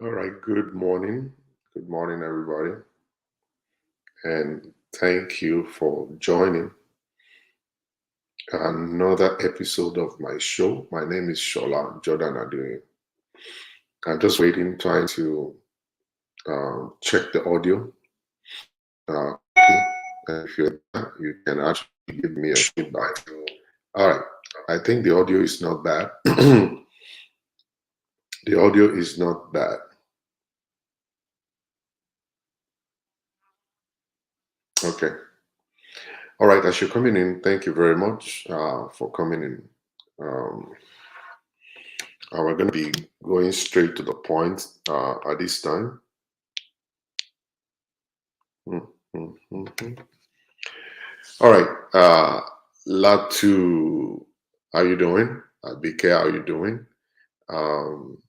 All right, good morning. Good morning, everybody. And thank you for joining another episode of my show. My name is Shola Jordan Adoye. I'm just waiting, trying to check the audio. Quickly. And if you're there, you can actually give me a feedback. All right, I think the audio is not bad. The audio is not bad. Okay. All right, as you're coming in, thank you very much for coming in. Um, we're going to be going straight to the point at this time. Mm, mm, mm, mm. All right. Latu, how you doing? BK, how you doing? Um,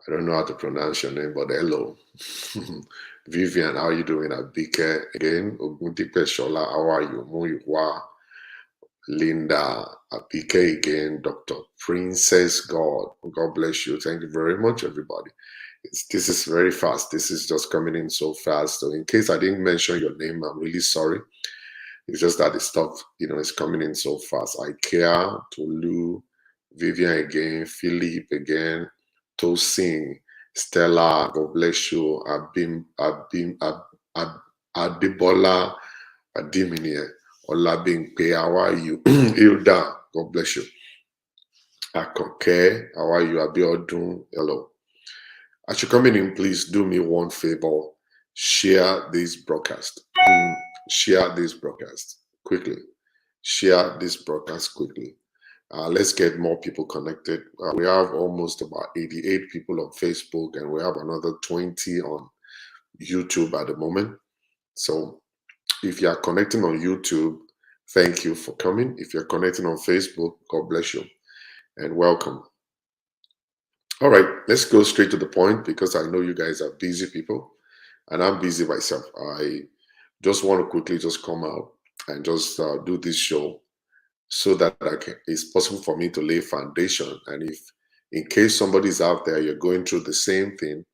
I don't know how to pronounce your name, but hello. Vivian, how you doing? BK again. Ogundipe Shola, how are you? Muyiwa, Linda, BK again. Dr. Princess God. God bless you. Thank you very much, everybody. This is very fast. This is just coming in so fast. So in case I didn't mention your name, I'm really sorry. It's just that the stuff, is coming in so fast. IKEA, Tolu, Vivian again, Philip again, Tosin, Stella, God bless you, Adibola, Adiminie, Olabimpe, how are you? Hilda, God bless you. Akoke, how are you? Abiodun, hello. As you're coming in, please do me one favor. Share this broadcast. Share this broadcast quickly. Share this broadcast quickly. Let's get more people connected. We have almost about 88 people on Facebook, and we have another 20 on YouTube at the moment. So if you are connecting on YouTube, thank you for coming. If you're connecting on Facebook, God bless you and welcome. All right, let's go straight to the point because I know you guys are busy people and I'm busy myself. I just want to quickly just come out and just do this show so that it's possible for me to lay foundation. And if, in case somebody's out there, you're going through the same thing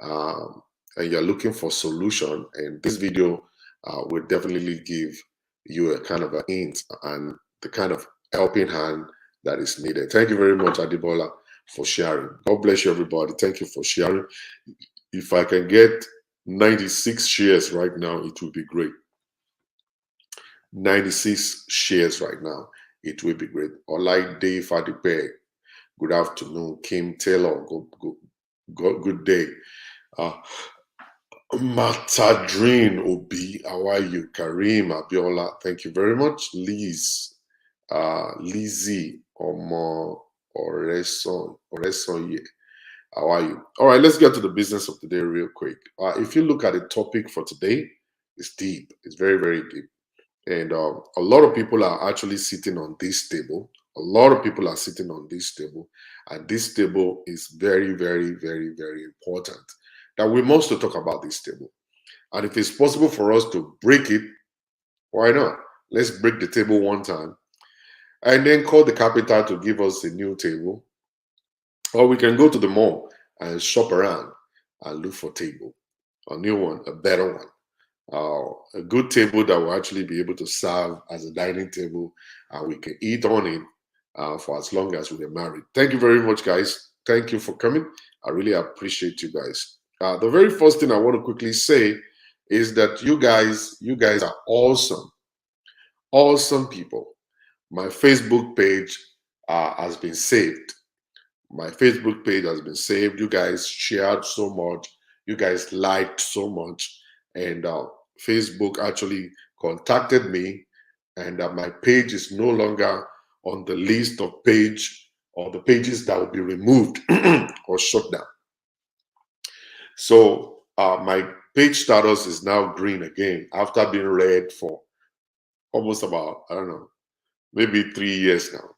um, and you're looking for solution, and this video will definitely give you a kind of a hint and the kind of helping hand that is needed. Thank you very much, Adibola, for sharing. God bless you, everybody. Thank you for sharing. If I can get 96 shares right now, it will be great. 96 shares right now, it will be great. Olai Dave Adipe, good afternoon. Kim Taylor, good day. Uh, Matadrin Obi, how are you? Karim Abiola, thank you very much. Liz, Lizzie, Omo Oresonye, how are you? All right, let's get to the business of today real quick. If you look at the topic for today, it's deep. It's very, very deep. And a lot of people are actually sitting on this table. A lot of people are sitting on this table. And this table is very, very, very, very important. That we must to talk about this table. And if it's possible for us to break it, why not? Let's break the table one time and then call the carpenter to give us a new table. Or we can go to the mall and shop around and look for table, a new one, a better one. A good table that will actually be able to serve as a dining table and we can eat on it for as long as we are married. Thank you very much, guys. Thank you for coming. I really appreciate you guys. The very first thing I want to quickly say is that you guys are awesome, awesome people. My Facebook page has been saved. My Facebook page has been saved. You guys shared so much. You guys liked so much. And Facebook actually contacted me, and my page is no longer on the list of page or the pages that will be removed or shut down. So my page status is now green again after being red for almost about, I don't know, maybe 3 years now,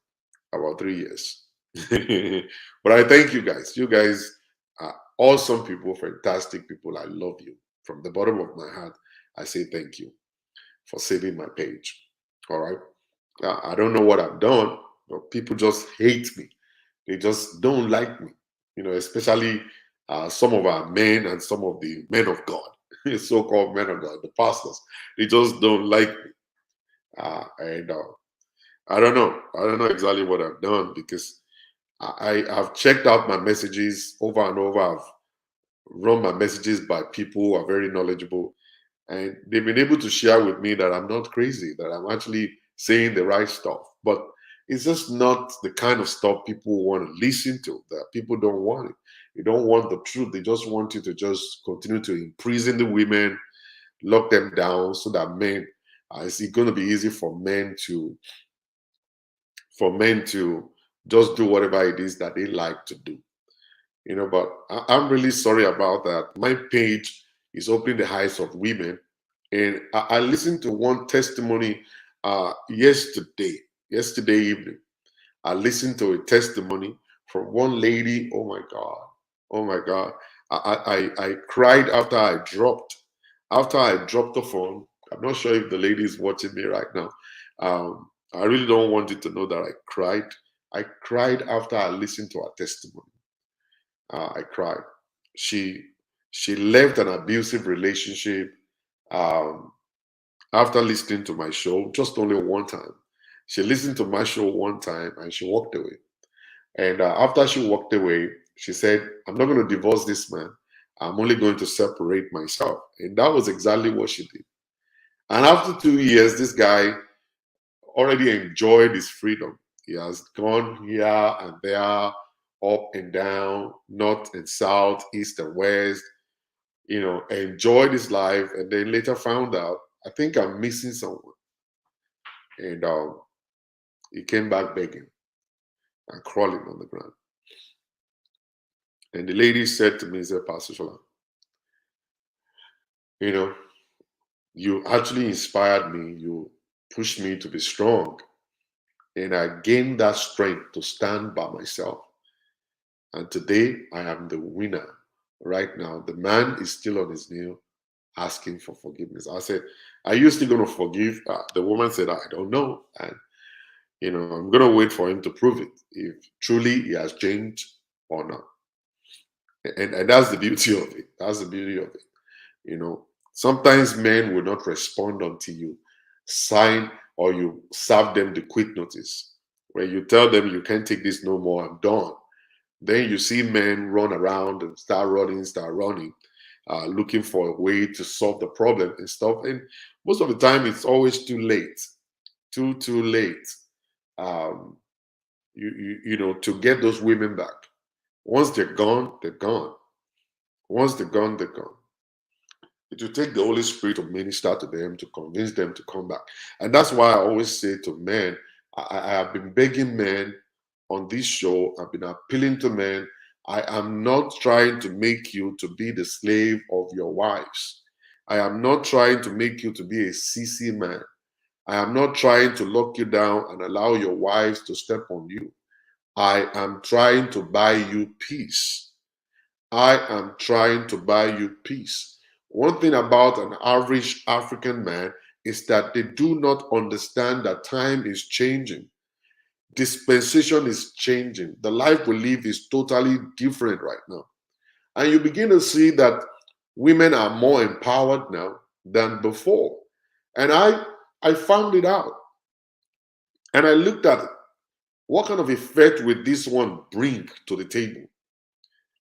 about 3 years. But I thank you guys. You guys are awesome people, fantastic people. I love you. From the bottom of my heart, I say thank you for saving my page. All right. I don't know what I've done, but people just hate me. They just don't like me. especially some of our men and some of the men of God, so-called men of God, the pastors. They just don't like me. And I don't know. I don't know exactly what I've done because I've checked out my messages over and over. I've run my messages by people who are very knowledgeable, and they've been able to share with me that I'm not crazy, that I'm actually saying the right stuff. But it's just not the kind of stuff people want to listen to. That people don't want it. They don't want the truth. They just want you to just continue to imprison the women, lock them down, so that men. It's going to be easy for men to just do whatever it is that they like to do. But I'm really sorry about that. My page is opening the eyes of women, and I listened to one testimony yesterday evening. I listened to a testimony from one lady. Oh my God. I cried after I dropped the phone. I'm not sure if the lady is watching me right now. I really don't want you to know that I cried. I cried after I listened to her testimony. I cried. She she left an abusive relationship um, after listening to my show just only one time. She listened to my show one time and she walked away. And after she walked away, she said, "I'm not going to divorce this man. I'm only going to separate myself." And that was exactly what she did. And after 2 years, this guy already enjoyed his freedom. He has gone here and there, up and down, north and south, east and west, enjoyed his life, and then later found out, I think I'm missing someone. And he came back begging and crawling on the ground. And the lady said to me, said, "Pastor Shola, you know, you actually inspired me. You pushed me to be strong. And I gained that strength to stand by myself. And today I am the winner. Right now, the man is still on his knee asking for forgiveness." I said, "Are you still going to forgive?" The woman said, "I don't know. And, I'm going to wait for him to prove it, if truly he has changed or not." And that's the beauty of it. That's the beauty of it. Sometimes men will not respond until you sign or you serve them the quit notice. When you tell them you can't take this no more, I'm done. Then you see men run around and start running, looking for a way to solve the problem and stuff. And most of the time, it's always too late, too late. Um, to get those women back. Once they're gone, they're gone. Once they're gone, they're gone. It will take the Holy Spirit to minister to them, to convince them to come back. And that's why I always say to men, I have been begging men on this show, I've been appealing to men. I am not trying to make you to be the slave of your wives. I am not trying to make you to be a sissy man. I am not trying to lock you down and allow your wives to step on you. I am trying to buy you peace. I am trying to buy you peace. One thing about an average African man is that they do not understand that time is changing. Dispensation is changing. The life we live is totally different right now. And you begin to see that women are more empowered now than before. And I found it out. And I looked at it. What kind of effect would this one bring to the table?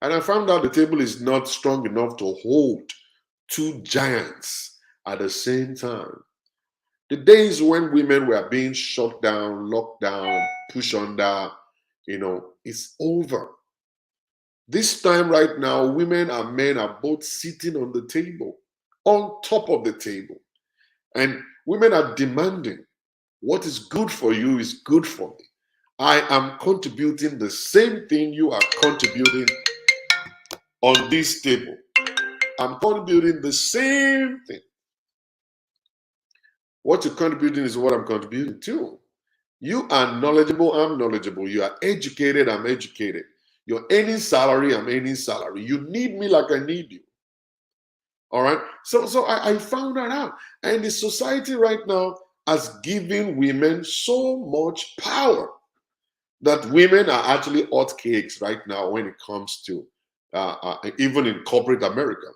And I found out the table is not strong enough to hold two giants at the same time. The days when women were being shut down, locked down, pushed under, it's over. This time right now, women and men are both sitting on the table, on top of the table. And women are demanding, what is good for you is good for me. I am contributing the same thing you are contributing on this table. I'm contributing the same thing. What you're contributing is what I'm contributing to. You are knowledgeable, I'm knowledgeable. You are educated, I'm educated. You're earning salary, I'm earning salary. You need me like I need you. All right. So I found that out. And the society right now has given women so much power. that women are actually hot cakes right now when it comes to even in corporate America.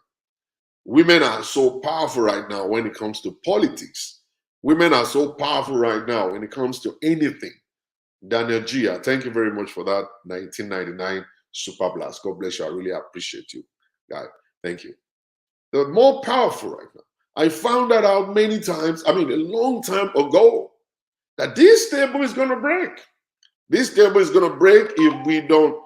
Women are so powerful right now when it comes to politics. Women are so powerful right now when it comes to anything. Daniel Gia, thank you very much for that 1999 Super Blast. God bless you. I really appreciate you, guy. Thank you. They're more powerful right now. I found that out many times, a long time ago, that this table is going to break. This table is going to break if we don't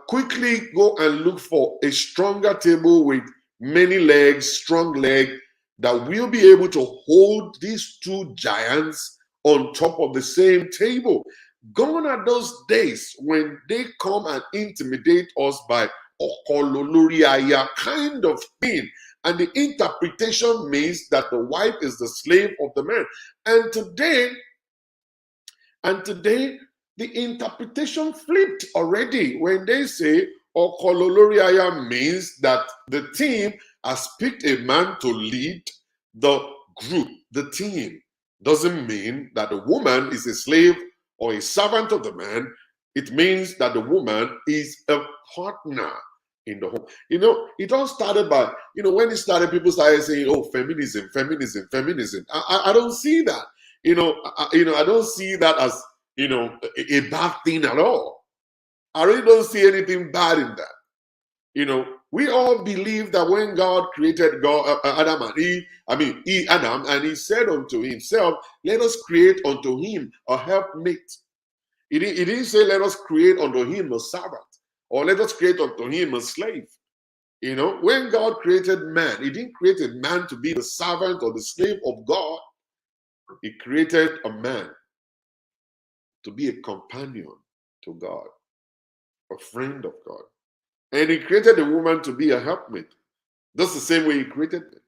quickly go and look for a stronger table with many legs, strong leg, that will be able to hold these two giants on top of the same table. Gone are those days when they come and intimidate us by okololoriaya kind of thing. And the interpretation means that the wife is the slave of the man. And today, the interpretation flipped already when they say okololoriaya means that the team has picked a man to lead the group, the team. Doesn't mean that the woman is a slave or a servant of the man. It means that the woman is a partner in the home. It all started by, when it started, people started saying, oh, feminism. I don't see that. I don't see that as, a bad thing at all. I really don't see anything bad in that. We all believe that when God created Adam and Eve, Adam, and he said unto himself, let us create unto him a helpmate. He didn't say, let us create unto him a servant, or let us create unto him a slave. When God created man, he didn't create a man to be the servant or the slave of God. He created a man to be a companion to God, a friend of God. And he created a woman to be a helpmate. That's the same way he created them.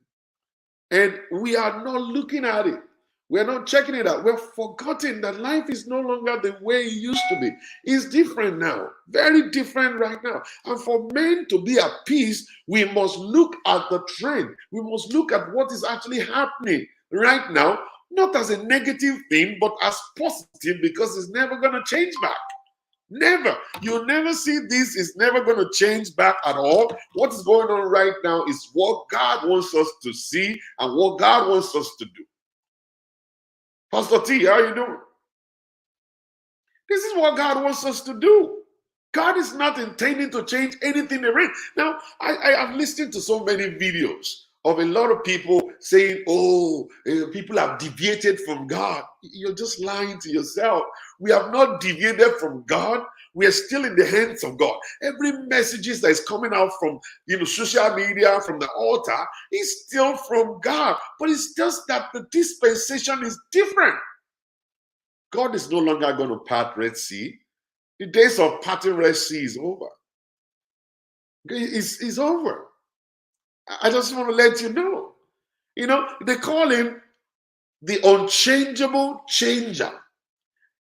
And we are not looking at it. We're not checking it out. We're forgetting that life is no longer the way it used to be. It's different now. Very different right now. And for men to be at peace, we must look at the trend. We must look at what is actually happening right now, not as a negative thing, but as positive, because it's never going to change back. Never. You'll never see this. It's never going to change back at all. What is going on right now is what God wants us to see and what God wants us to do. Pastor T, how are you doing? This is what God wants us to do. God is not intending to change anything around. Now, I have listened to so many videos of a lot of people saying, oh, people have deviated from God. You're just lying to yourself. We have not deviated from God. We are still in the hands of God. Every messages that is coming out from social media, from the altar, is still from God. But it's just that the dispensation is different. God is no longer going to part Red Sea. The days of parting Red Sea is over. It's over. I just want to let you know. They call him the unchangeable changer.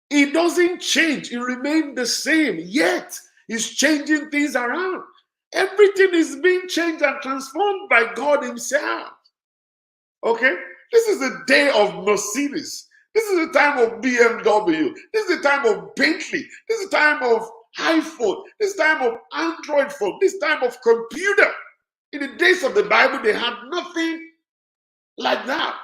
He doesn't change. He remains the same. Yet, he's changing things around. Everything is being changed and transformed by God himself. Okay? This is the day of Mercedes. This is the time of BMW. This is the time of Bentley. This is the time of iPhone. This is the time of Android phone. This is the time of computer. In the days of the Bible, they had nothing like that.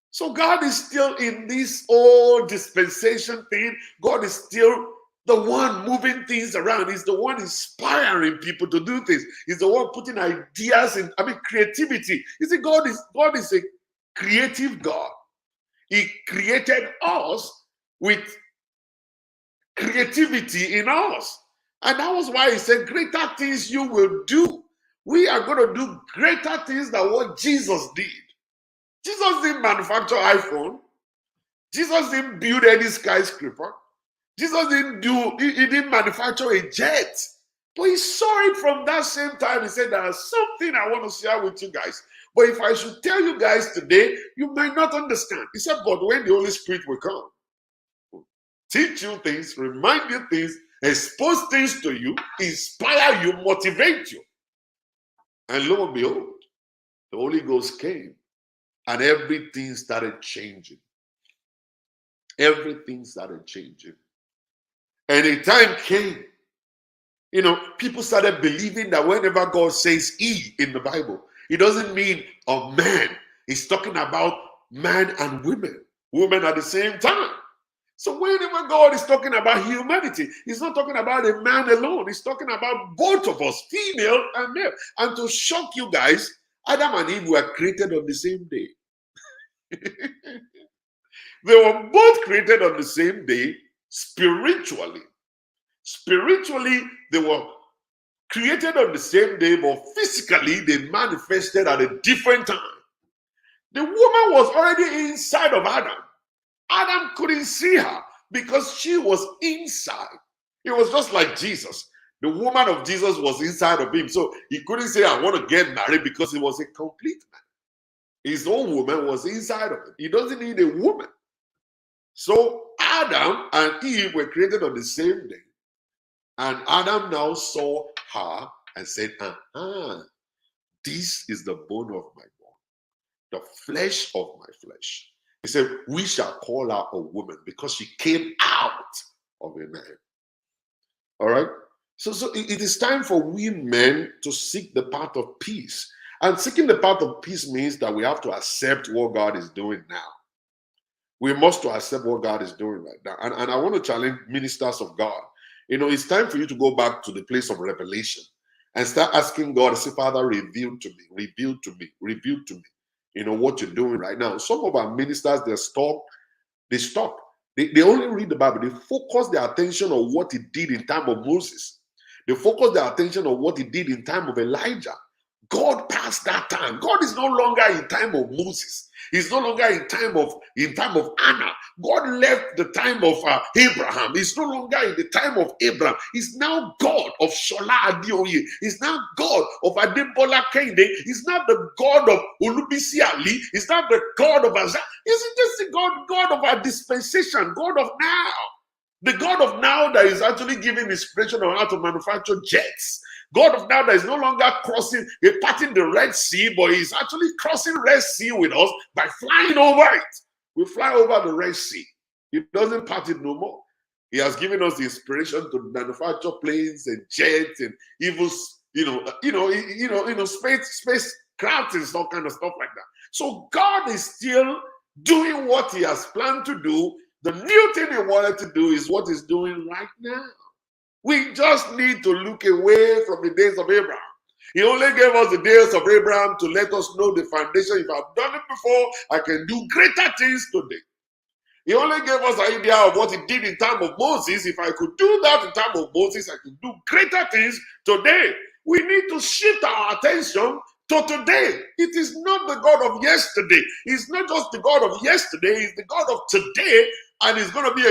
So God is still in this old dispensation thing. God is still the one moving things around. He's the one inspiring people to do things. He's the one putting ideas in, creativity. You see, God is a creative God. He created us with creativity in us. And that was why he said, greater things you will do. We are going to do greater things than what Jesus did. Jesus didn't manufacture iPhone. Jesus didn't build any skyscraper. Jesus he didn't manufacture a jet. But he saw it from that same time. He said, there's something I want to share with you guys. But if I should tell you guys today, you might not understand. He said, but when the Holy Spirit will come, teach you things, remind you things, expose things to you, inspire you, motivate you. And lo and behold, the Holy Ghost came and everything started changing. Everything started changing. And a time came, people started believing that whenever God says he in the Bible, it doesn't mean a man. It's talking about man and women at the same time. So whenever God is talking about humanity, he's not talking about a man alone. He's talking about both of us, female and male. And to shock you guys, Adam and Eve were created on the same day. They were both created on the same day spiritually. Spiritually, they were created on the same day, but physically, they manifested at a different time. The woman was already inside of Adam. Adam couldn't see her because she was inside. It was just like Jesus. The woman of Jesus was inside of him. So he couldn't say, I want to get married, because he was a complete man. His own woman was inside of him. He doesn't need a woman. So Adam and Eve were created on the same day. And Adam now saw her and said, this is the bone of my bone, the flesh of my flesh. He said, we shall call her a woman, because she came out of a man. All right? So it is time for we men to seek the path of peace. And seeking the path of peace means that we have to accept what God is doing now. We must accept what God is doing right now. And I want to challenge ministers of God. It's time for you to go back to the place of revelation and start asking God, say, Father, reveal to me, reveal to me, reveal to me, what you're doing right now. Some of our ministers, they stop. They only read the Bible. They focus their attention on what he did in time of Moses. They focus their attention on what he did in time of Elijah. God passed that time. God is no longer in time of Moses. He's no longer in time of Anna. God left the time of Abraham. He's no longer in the time of Abraham. He's now God of Shola Adioye. He's now God of Adebola Kende. He's not the God of Olubisi Ali. He's not the God of Azar. He's just the God of our dispensation, God of now. The God of now that is actually giving inspiration on how to manufacture jets. God of now that is no longer parting the Red Sea, but he's actually crossing Red Sea with us by flying over it. We fly over the Red Sea. He doesn't part it no more. He has given us the inspiration to manufacture planes and jets and even, spacecraft and all kind of stuff like that. So God is still doing what he has planned to do. The new thing he wanted to do is what he's doing right now. We just need to look away from the days of Abraham. He only gave us the days of Abraham to let us know the foundation. If I've done it before, I can do greater things today. He only gave us an idea of what he did in time of Moses. If I could do that in time of Moses, I could do greater things today. We need to shift our attention to today. It is not the God of yesterday. He's not just the God of yesterday. He's the God of today, and he's going to be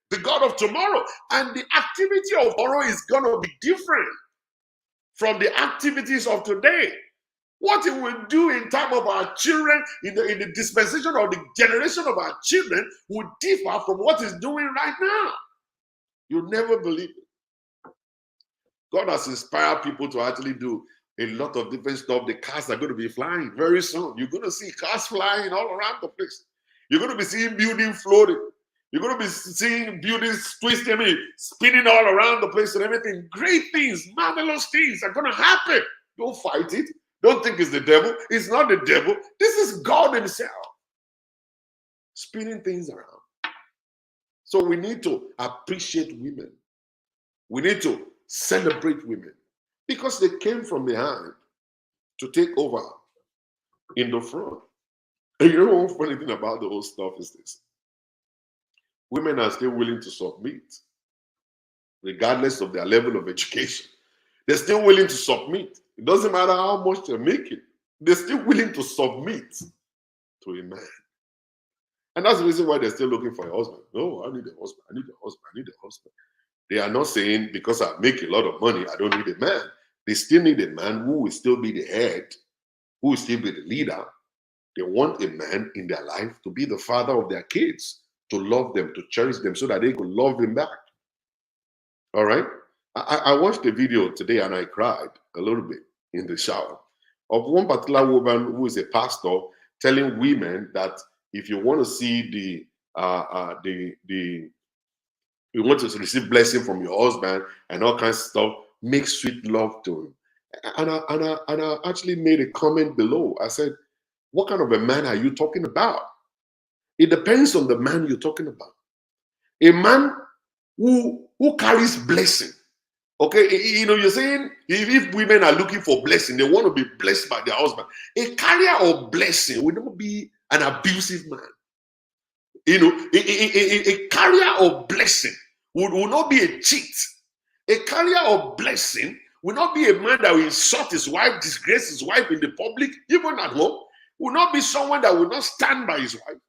the God of tomorrow. And the activity of tomorrow is going to be different from the activities of today. What he will do in time of our children, in the dispensation of the generation of our children, will differ from what he's doing right now. You'll never believe it. God has inspired people to actually do a lot of different stuff. The cars are going to be flying very soon. You're going to see cars flying all around the place. You're going to be seeing buildings floating. You're going to be seeing buildings twisting, spinning all around the place and everything. Great things, marvelous things are going to happen. Don't fight it. Don't think it's the devil. It's not the devil. This is God himself spinning things around. So we need to appreciate women. We need to celebrate women because they came from behind to take over in the front. And you know one funny thing about the whole stuff is this. Women are still willing to submit, regardless of their level of education. They're still willing to submit. It doesn't matter how much they're making. They're still willing to submit to a man. And that's the reason why they're still looking for a husband. No, I need a husband. I need a husband. I need a husband. They are not saying because I make a lot of money, I don't need a man. They still need a man who will still be the head, who will still be the leader. They want a man in their life to be the father of their kids, to love them, to cherish them so that they could love him back. All right? I watched the video today and I cried a little bit in the shower of one particular woman who is a pastor telling women that if you want to see you want to receive blessing from your husband and all kinds of stuff, make sweet love to him. And I actually made a comment below. I said, what kind of a man are you talking about? It depends on the man you're talking about. A man who carries blessing. Okay, you're saying if women are looking for blessing, they want to be blessed by their husband. A carrier of blessing will not be an abusive man. A carrier of blessing will not be a cheat. A carrier of blessing will not be a man that will insult his wife, disgrace his wife in the public, even at home. Will not be someone that will not stand by his wife.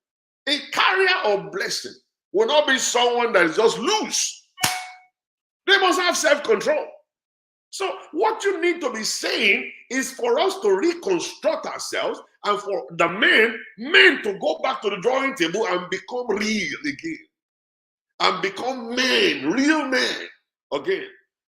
A carrier of blessing will not be someone that is just loose. They must have self-control. So what you need to be saying is for us to reconstruct ourselves and for the men to go back to the drawing table and become real again. And become men, real men again.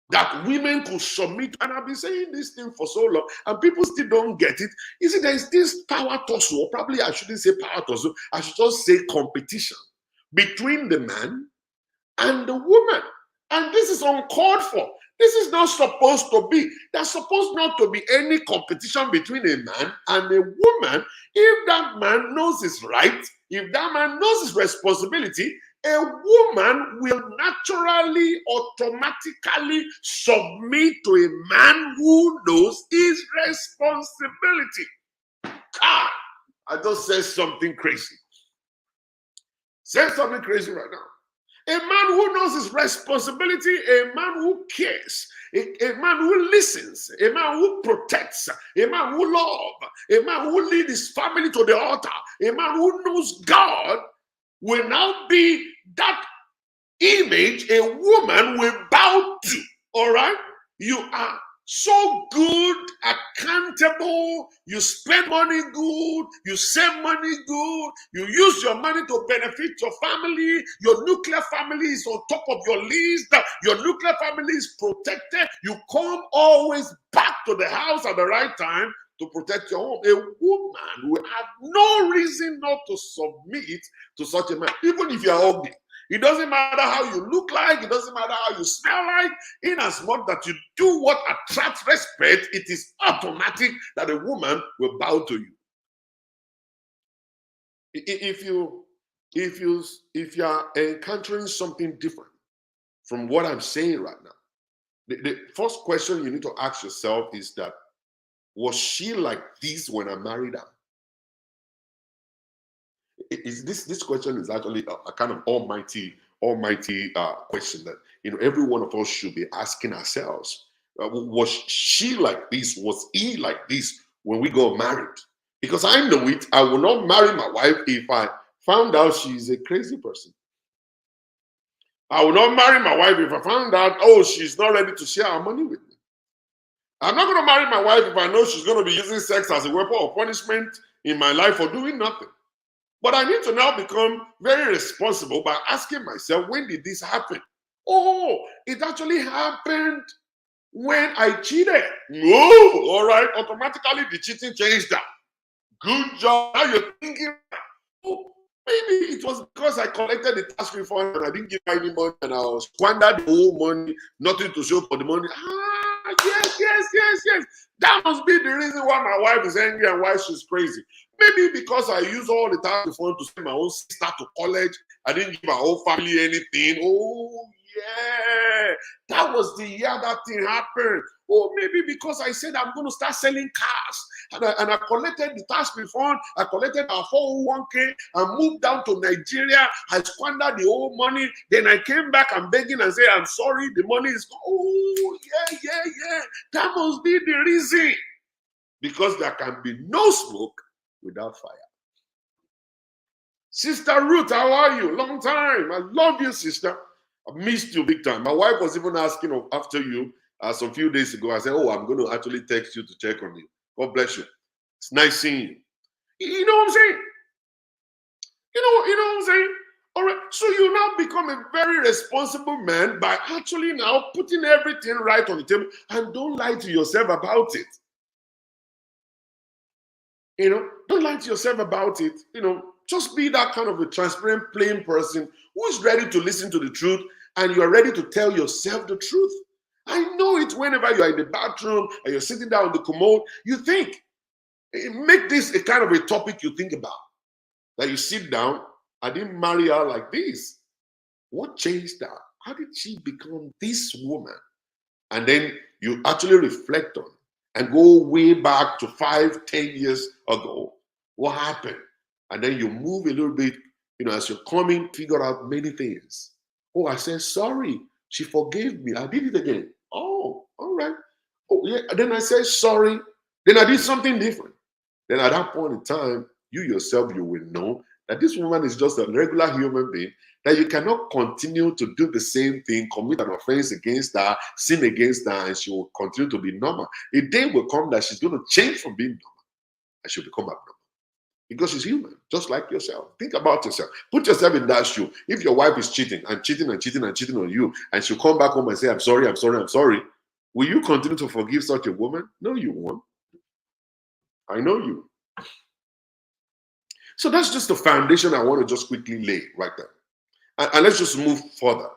That women could submit. And I've been saying this thing for so long, and people still don't get it. You see, there's this power tussle, or probably I shouldn't say power tussle, I should just say competition between the man and the woman. And this is uncalled for. This is not supposed to be. There's supposed not to be any competition between a man and a woman. If that man knows his right, if that man knows his responsibility, a woman will naturally, automatically submit to a man who knows his responsibility. Ah, I just said something crazy. Said something crazy right now. A man who knows his responsibility, a man who cares, a man who listens, a man who protects, a man who loves, a man who leads his family to the altar, a man who knows God will now be that image a woman will bow to. All right? You are so good, accountable, you spend money good, you save money good, you use your money to benefit your family, your nuclear family is on top of your list, your nuclear family is protected, you come always back to the house at the right time to protect your home. A woman will have no reason not to submit to such a man, even if you are ugly. It doesn't matter how you look like. It doesn't matter how you smell like. In as much that you do what attracts respect, it is automatic that a woman will bow to you. If you are encountering something different from what I'm saying right now, the first question you need to ask yourself is that, was she like this when I married her? This question is actually a kind of almighty question that every one of us should be asking ourselves. Was she like this? Was he like this when we got married? Because I know it. I will not marry my wife if I found out she's a crazy person. I will not marry my wife if I found out, oh, she's not ready to share her money with me. I'm not going to marry my wife if I know she's going to be using sex as a weapon of punishment in my life for doing nothing. But I need to now become very responsible by asking myself, when did this happen? Oh, it actually happened when I cheated. No, all right, automatically the cheating changed that. Good job. Now you're thinking, oh, maybe it was because I collected the tax refund and I didn't give her any money and I squandered the whole money, nothing to show for the money. Yes. That must be the reason why my wife is angry and why she's crazy. Maybe because I use all the tax refund to send my own sister to college. I didn't give my whole family anything. Oh, yeah. That was the year that thing happened. Or maybe because I said I'm going to start selling cars. And I collected the tax refund. I collected our 401k. I moved down to Nigeria. I squandered the whole money. Then I came back and begging and said, I'm sorry, the money is gone. Oh, yeah. That must be the reason. Because there can be no smoke without fire. Sister Ruth, how are you? Long time. I love you, sister. I missed you big time. My wife was even asking after you some few days ago. I said, oh, I'm going to actually text you to check on you. God bless you. It's nice seeing you. You know what I'm saying? You know what I'm saying? All right. So you now become a very responsible man by actually now putting everything right on the table, and don't lie to yourself about it. Don't lie to yourself about it. Just be that kind of a transparent, plain person who is ready to listen to the truth, and you are ready to tell yourself the truth. I know it whenever you are in the bathroom and you're sitting down on the commode, you think. Make this a kind of a topic you think about. That you sit down, I didn't marry her like this. What changed her? How did she become this woman? And then you actually reflect on it and go way back to 5, 10 years ago. What happened? And then you move a little bit, as you're coming, figure out many things. Oh, I said sorry. She forgave me. I did it again. Oh, all right. Oh, yeah. And then I said sorry. Then I did something different. Then at that point in time, you yourself, you will know that this woman is just a regular human being, that you cannot continue to do the same thing, commit an offense against her, sin against her, and she will continue to be normal. A day will come that she's going to change from being normal and she'll become abnormal. Because she's human, just like yourself. Think about yourself. Put yourself in that shoe. If your wife is cheating and cheating and cheating and cheating on you, and she'll come back home and say, I'm sorry, I'm sorry, I'm sorry, will you continue to forgive such a woman? No, you won't. I know you. So that's just the foundation I want to just quickly lay right there. And let's just move further.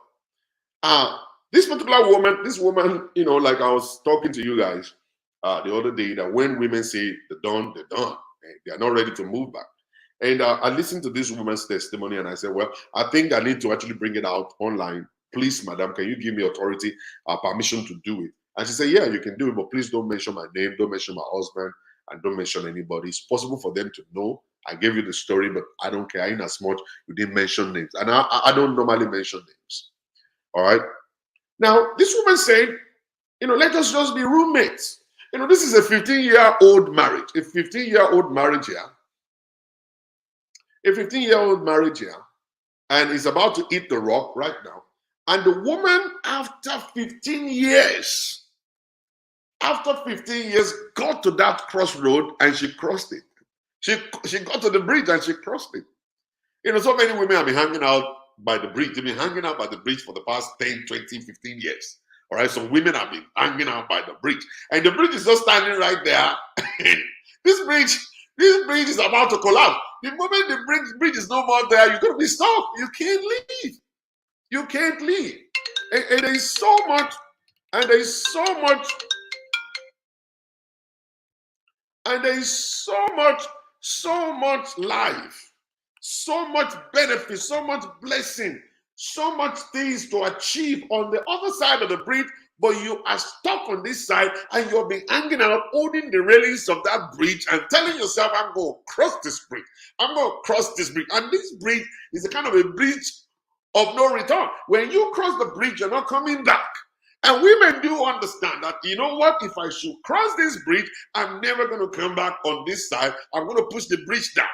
This particular woman, like I was talking to you guys the other day, that when women say they're done, they're done. They are not ready to move back. And I listened to this woman's testimony and I said, well, I think I need to actually bring it out online. Please, madam, can you give me authority, permission to do it? And she said, yeah, you can do it, but please don't mention my name, don't mention my husband, and don't mention anybody. It's possible for them to know. I gave you the story, but I don't care in as much you didn't mention names. And I don't normally mention names. All right. Now, this woman said, let us just be roommates. This is a 15-year-old marriage. A 15-year-old marriage here. A 15-year-old marriage here. And is about to hit the rock right now. And the woman, after 15 years, got to that crossroad and she crossed it. She got to the bridge and she crossed it. So many women have been hanging out by the bridge. They've been hanging out by the bridge for the past 10, 20, 15 years. All right, so women have been hanging out by the bridge. And the bridge is just standing right there. This bridge is about to collapse. The moment the bridge is no more there, you're going to be stuck. You can't leave. You can't leave. And there is so much, and there is so much, and there is so much life, so much benefit, so much blessing, so much things to achieve on the other side of the bridge, but you are stuck on this side and you'll be hanging out, holding the railings of that bridge and telling yourself, I'm going to cross this bridge. I'm going to cross this bridge. And this bridge is a kind of a bridge of no return. When you cross the bridge, you're not coming back. And women do understand that, you know what, if I should cross this bridge, I'm never going to come back on this side. I'm going to push the bridge down.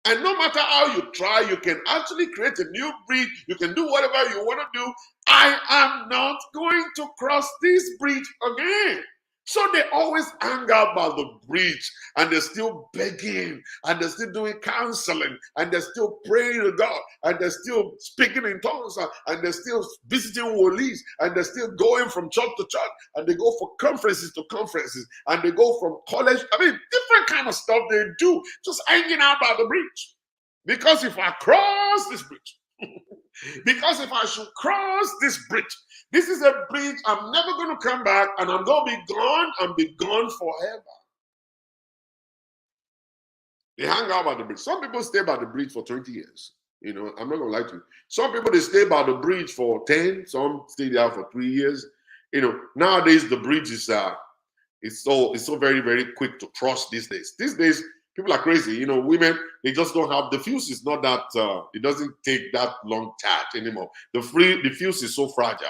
And no matter how you try, you can actually create a new bridge. You can do whatever you want to do. I am not going to cross this bridge again. So they always hang out by the bridge and they're still begging and they're still doing counseling and they're still praying to God and they're still speaking in tongues and they're still visiting wolies and they're still going from church to church and they go for conferences to conferences and they go from college. I mean, different kind of stuff they do, just hanging out by the bridge. Because if I cross this bridge, because if I should cross this bridge, this is a bridge I'm never going to come back and I'm going to be gone and be gone forever. They hang out by the bridge. Some people stay by the bridge for 20 years. I'm not going to lie to you. Some people, they stay by the bridge for 10. Some stay there for 3 years. Nowadays the bridge is it's so very, very quick to cross these days. These days, people are crazy. Women, they just don't have, the fuse is not that, it doesn't take that long charge anymore. The fuse is so fragile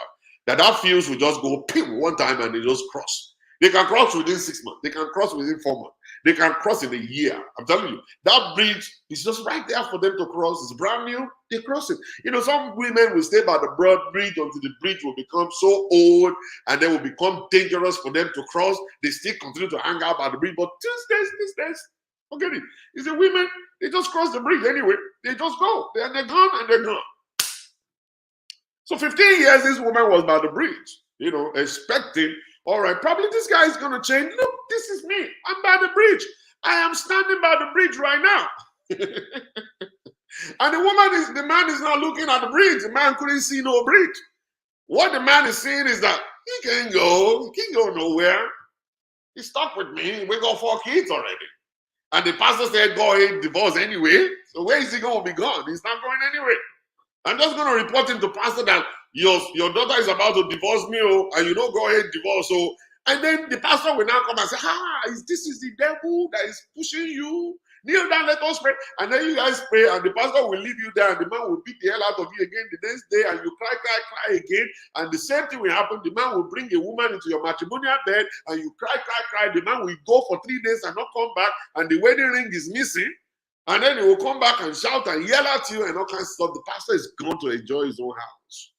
that fuse will just go ping one time and they just cross. They can cross within 6 months. They can cross within 4 months. They can cross in a year. I'm telling you, that bridge is just right there for them to cross. It's brand new. They cross it. Some women will stay by the broad bridge until the bridge will become so old and then will become dangerous for them to cross. They still continue to hang out by the bridge. But these days, forget it. It's the women, they just cross the bridge anyway. They just go. They're gone and they're gone. So 15 years, this woman was by the bridge, expecting, all right, probably this guy is going to change. Look, this is me. I'm by the bridge. I am standing by the bridge right now. And the man is not looking at the bridge. The man couldn't see no bridge. What the man is saying is that he can't go nowhere. He's stuck with me. We got 4 kids already. And the pastor said, go ahead, divorce anyway. So where is he going to be gone? He's not going anywhere. I'm just going to report him to pastor that your daughter is about to divorce me, and you don't go ahead divorce. So, and then the pastor will now come and say, this is the devil that is pushing you. Kneel down, let us pray. And then you guys pray, and the pastor will leave you there, and the man will beat the hell out of you again the next day, and you cry again. And the same thing will happen. The man will bring a woman into your matrimonial bed, and you cry. The man will go for 3 days and not come back, and the wedding ring is missing. And then he will come back and shout and yell at you and all kinds of stuff. The pastor is gone to enjoy his own house.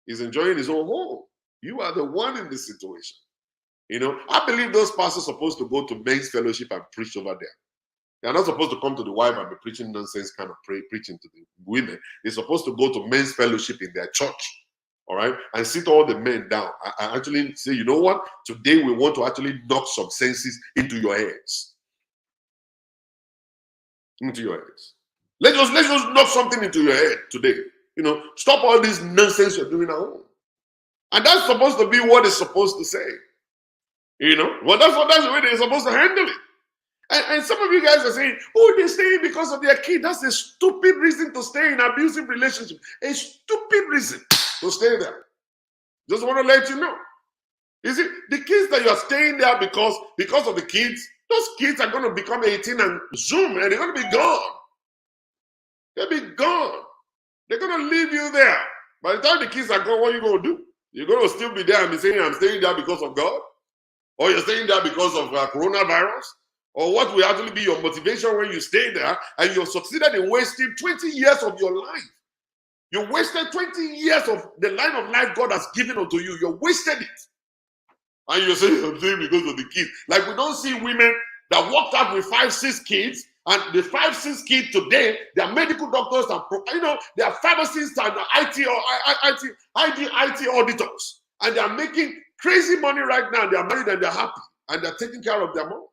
He's enjoying his own home. You are the one in this situation. I believe those pastors are supposed to go to men's fellowship and preach over there. They're not supposed to come to the wife and be preaching nonsense kind of preaching to the women. They're supposed to go to men's fellowship in their church, all right, and sit all the men down. I actually say, you know what? Today we want to actually knock some senses into your heads. Into your heads. Let's just knock something into your head today. Stop all this nonsense you're doing at home. And that's supposed to be what it's supposed to say. Well, that's the way they're supposed to handle it. And some of you guys are saying, they're staying because of their kid. That's a stupid reason to stay in an abusive relationship. A stupid reason to stay there. Just want to let you know. You see, the kids that you're staying there because of the kids, those kids are going to become 18 and zoom, and they're going to be gone. They'll be gone. They're going to leave you there. By the time the kids are gone, what are you going to do? You're going to still be there and be saying, I'm staying there because of God? Or you're staying there because of coronavirus? Or what will actually be your motivation when you stay there and you've succeeded in wasting 20 years of your life? You wasted 20 years of the line of life God has given unto you. You wasted it. And you're saying, I'm saying because of the kids. Like we don't see women that walked out with 5, 6 kids, and the 5, 6 kids today, they are medical doctors and they are pharmacists and IT auditors. And they are making crazy money right now. They are married and they're happy. And they're taking care of their mom.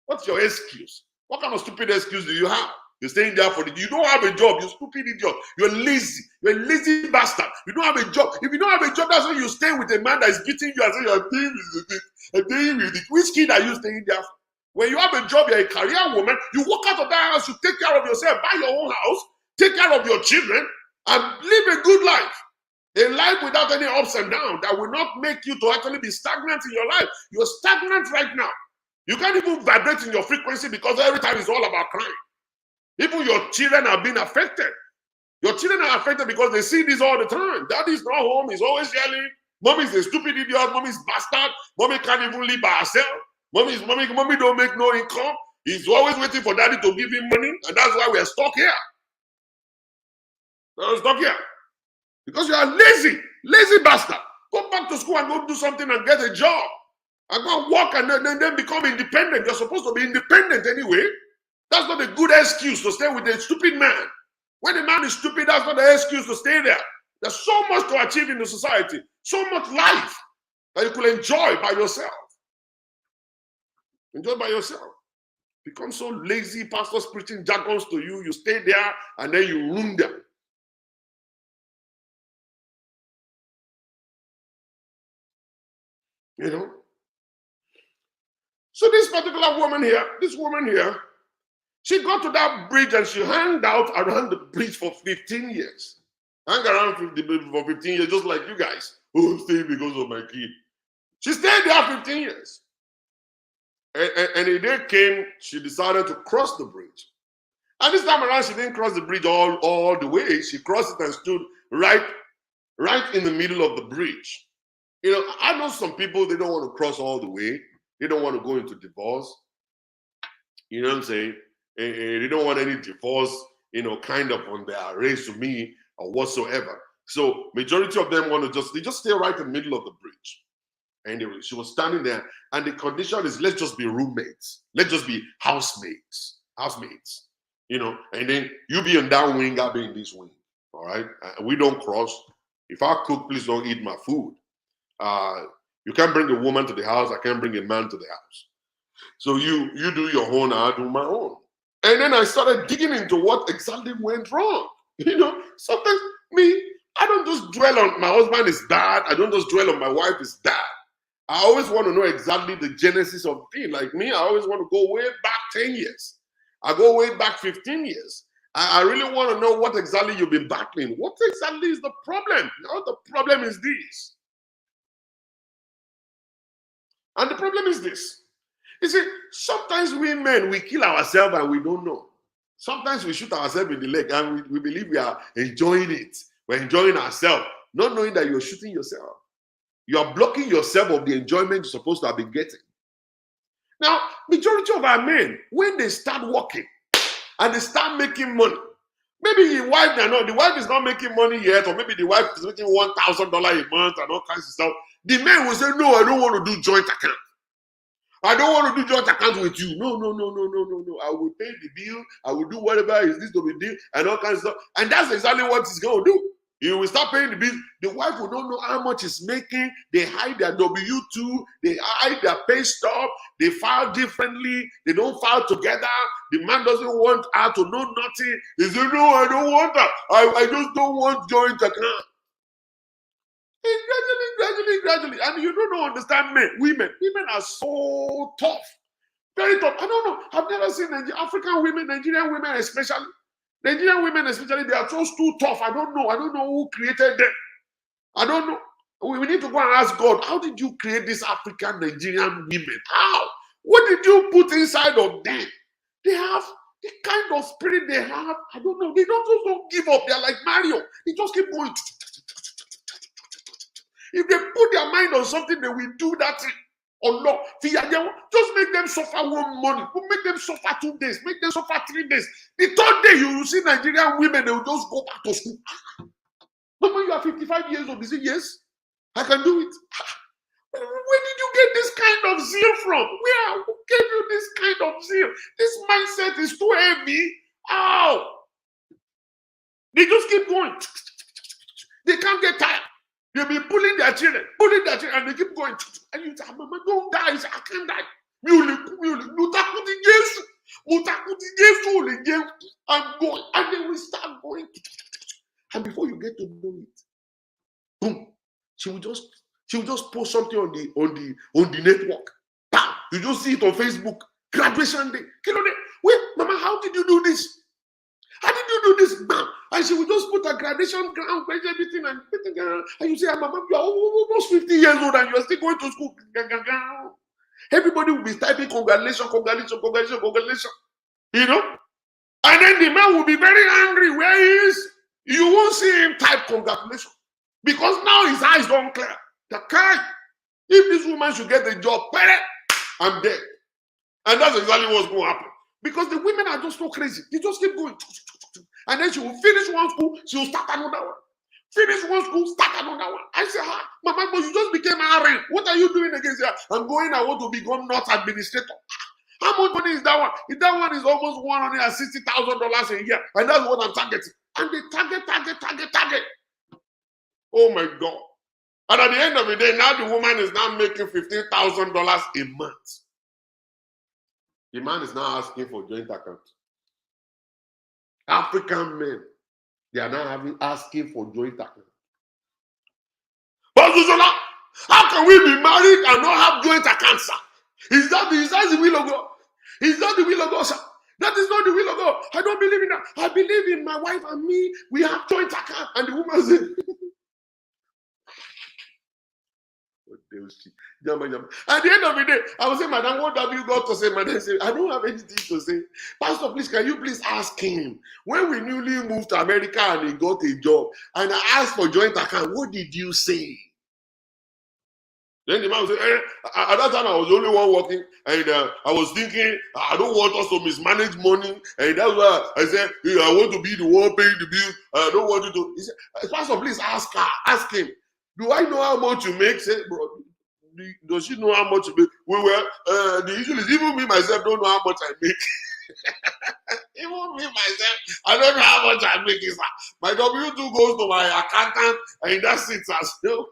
What's your excuse? What kind of stupid excuse do you have? You're staying there you don't have a job, you stupid idiot. You're lazy. You're a lazy bastard. You don't have a job. If you don't have a job, that's why you stay with a man that is beating you and saying you're dealing with it. Which kid are you staying there for? When you have a job, you're a career woman, you walk out of that house, you take care of yourself, buy your own house, take care of your children, and live a good life. A life without any ups and downs that will not make you to actually be stagnant in your life. You're stagnant right now. You can't even vibrate in your frequency because every time it's all about crime. Even your children are being affected. Your children are affected because they see this all the time. Daddy's not home. He's always yelling. Mommy's a stupid idiot. Mommy's bastard. Mommy can't even live by herself. Mommy don't make no income. He's always waiting for daddy to give him money. And that's why we're stuck here. We're stuck here. Because you are lazy. Lazy bastard. Go back to school and go do something and get a job. And go work and then become independent. You're supposed to be independent anyway. That's not a good excuse to stay with a stupid man. When a man is stupid, that's not an excuse to stay there. There's so much to achieve in the society. So much life that you could enjoy by yourself. Enjoy by yourself. Become so lazy, pastors preaching jargons to you. You stay there and then you ruin them. So this particular woman here, she got to that bridge and she hung out around the bridge for 15 years. Hang around for 15 years, just like you guys. I'm staying because of my kid. She stayed there 15 years. And a day came, she decided to cross the bridge. And this time around, she didn't cross the bridge all the way. She crossed it and stood right in the middle of the bridge. I know some people, they don't want to cross all the way. They don't want to go into divorce. You know what I'm saying? They don't want any divorce, kind of on their resume or whatsoever. So majority of them want to just stay right in the middle of the bridge. And she was standing there, and the condition is, let's just be roommates. Let's just be housemates. And then you be in that wing, I'll be in this wing. All right? We don't cross. If I cook, please don't eat my food. You can't bring a woman to the house. I can't bring a man to the house. So you do your own, I'll do my own. And then I started digging into what exactly went wrong. Sometimes I don't just dwell on my husband is bad. I don't just dwell on my wife is bad. I always want to know exactly the genesis of the thing. Like me, I always want to go way back 10 years. I go way back 15 years. I really want to know what exactly you've been battling. What exactly is the problem? Now the problem is this. And the problem is this. You see, sometimes we men, we kill ourselves and we don't know. Sometimes we shoot ourselves in the leg and we believe we are enjoying it. We're enjoying ourselves, not knowing that you're shooting yourself. You are blocking yourself of the enjoyment you're supposed to have been getting. Now, majority of our men, when they start working and they start making money, maybe the wife is not making money yet, or maybe the wife is making $1,000 a month and all kinds of stuff. The man will say, no, I don't want to do joint account. I don't want to do joint account with you. No. I will pay the bill. I will do whatever is this to be done and all kinds of stuff. And that's exactly what he's going to do. He will start paying the bill. The wife will not know how much he's making. They hide their W-2. They hide their pay stub. They file differently. They don't file together. The man doesn't want her to know nothing. He says, no, I don't want that. I just don't want joint account. Gradually. And you don't understand men. Women are so tough. Very tough. I don't know. I've never seen African women, Nigerian women especially. Nigerian women especially, they are just too tough. I don't know. I don't know who created them. I don't know. We need to go and ask God, how did you create these African Nigerian women? How? What did you put inside of them? They have the kind of spirit they have. I don't know. They don't give up. They're like Mario. They just keep going. If they put their mind on something, they will do that thing. Or no, just make them suffer 1 month. Make them suffer 2 days. Make them suffer 3 days. The third day, you will see Nigerian women, they will just go back to school. Mama, you are 55 years old. You say, yes, I can do it. Where did you get this kind of zeal from? Who gave you this kind of zeal? This mindset is too heavy. Ow! They just keep going. They can't get tired. They'll be pulling their children, and they keep going. And you say, Mama, don't die. You say, I can't die. I'm going. And then we start going. And before you get to know it, boom, she will just post something on the network. Bam! You just see it on Facebook. Graduation day. Wait, Mama, how did you do this? How did you do this, ma'am? And she would just put a graduation gown, everything, and you say, Mama, you are almost 50 years old and you are still going to school. Everybody will be typing congratulations. And then the man will be very angry where he is. You won't see him type congratulations. Because now his eyes don't clear. The guy, if this woman should get a job, I'm dead. And that's exactly what's going to happen. Because the women are just so crazy. They just keep going. And then she will finish one school, she will start another one. Finish one school, start another one. I say, Mama, but you just became RN. What are you doing against that? I'm going, I want to become not administrator. How much money is that one? If that one is almost $160,000 a year, and that's what I'm targeting. And they target. Oh my God. And at the end of the day, now the woman is now making $15,000 a month. The man is now asking for joint account. African men, they are now asking for joint account. But Susola, how can we be married and not have joint account, sir? Is that the will of God? Is that the will of God, sir? That is not the will of God. I don't believe in that. I believe in my wife and me. We have joint account. And the woman said, at the end of the day, I will say, Madam, what have you got to say? Madam said, I don't have anything to say. Pastor, please, can you please ask him? When we newly moved to America and he got a job, and I asked for joint account, what did you say? Then the man said, at that time I was the only one working, and I was thinking, I don't want us to mismanage money, and that's why I said, hey, I want to be the one paying the bill. I don't want you to. He said, Pastor, please ask him. Do I know how much you make? Say, bro, does she know how much you make? The issue is even me myself don't know how much I make. Even me myself, I don't know how much I make. My W2 goes to my accountant, and that's it as well.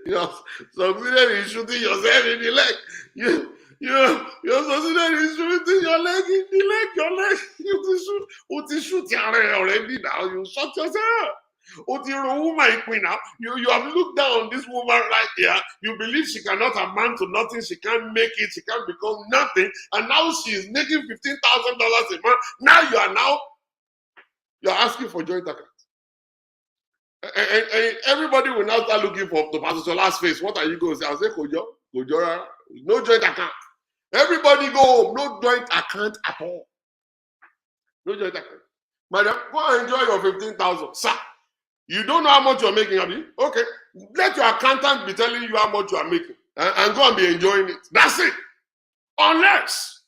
You're succeeded in shooting yourself in the leg. You're succeeded in shooting your leg in the leg. Your leg. You shoot already now. You shot yourself. Now, you have looked down on this woman right here. You believe she cannot amount to nothing. She can't make it. She can't become nothing. And now she is making $15,000 a month. Now you're asking for joint account. And everybody will now start looking for the Pastor Sola's face. What are you going to say? I'll say, Kojo, no joint account. Everybody go home. No joint account at all. No joint account. Madam, go enjoy your 15,000. Sir, you don't know how much you're making, Abby? Okay. Let your accountant be telling you how much you are making. And go and be enjoying it. That's it. Unless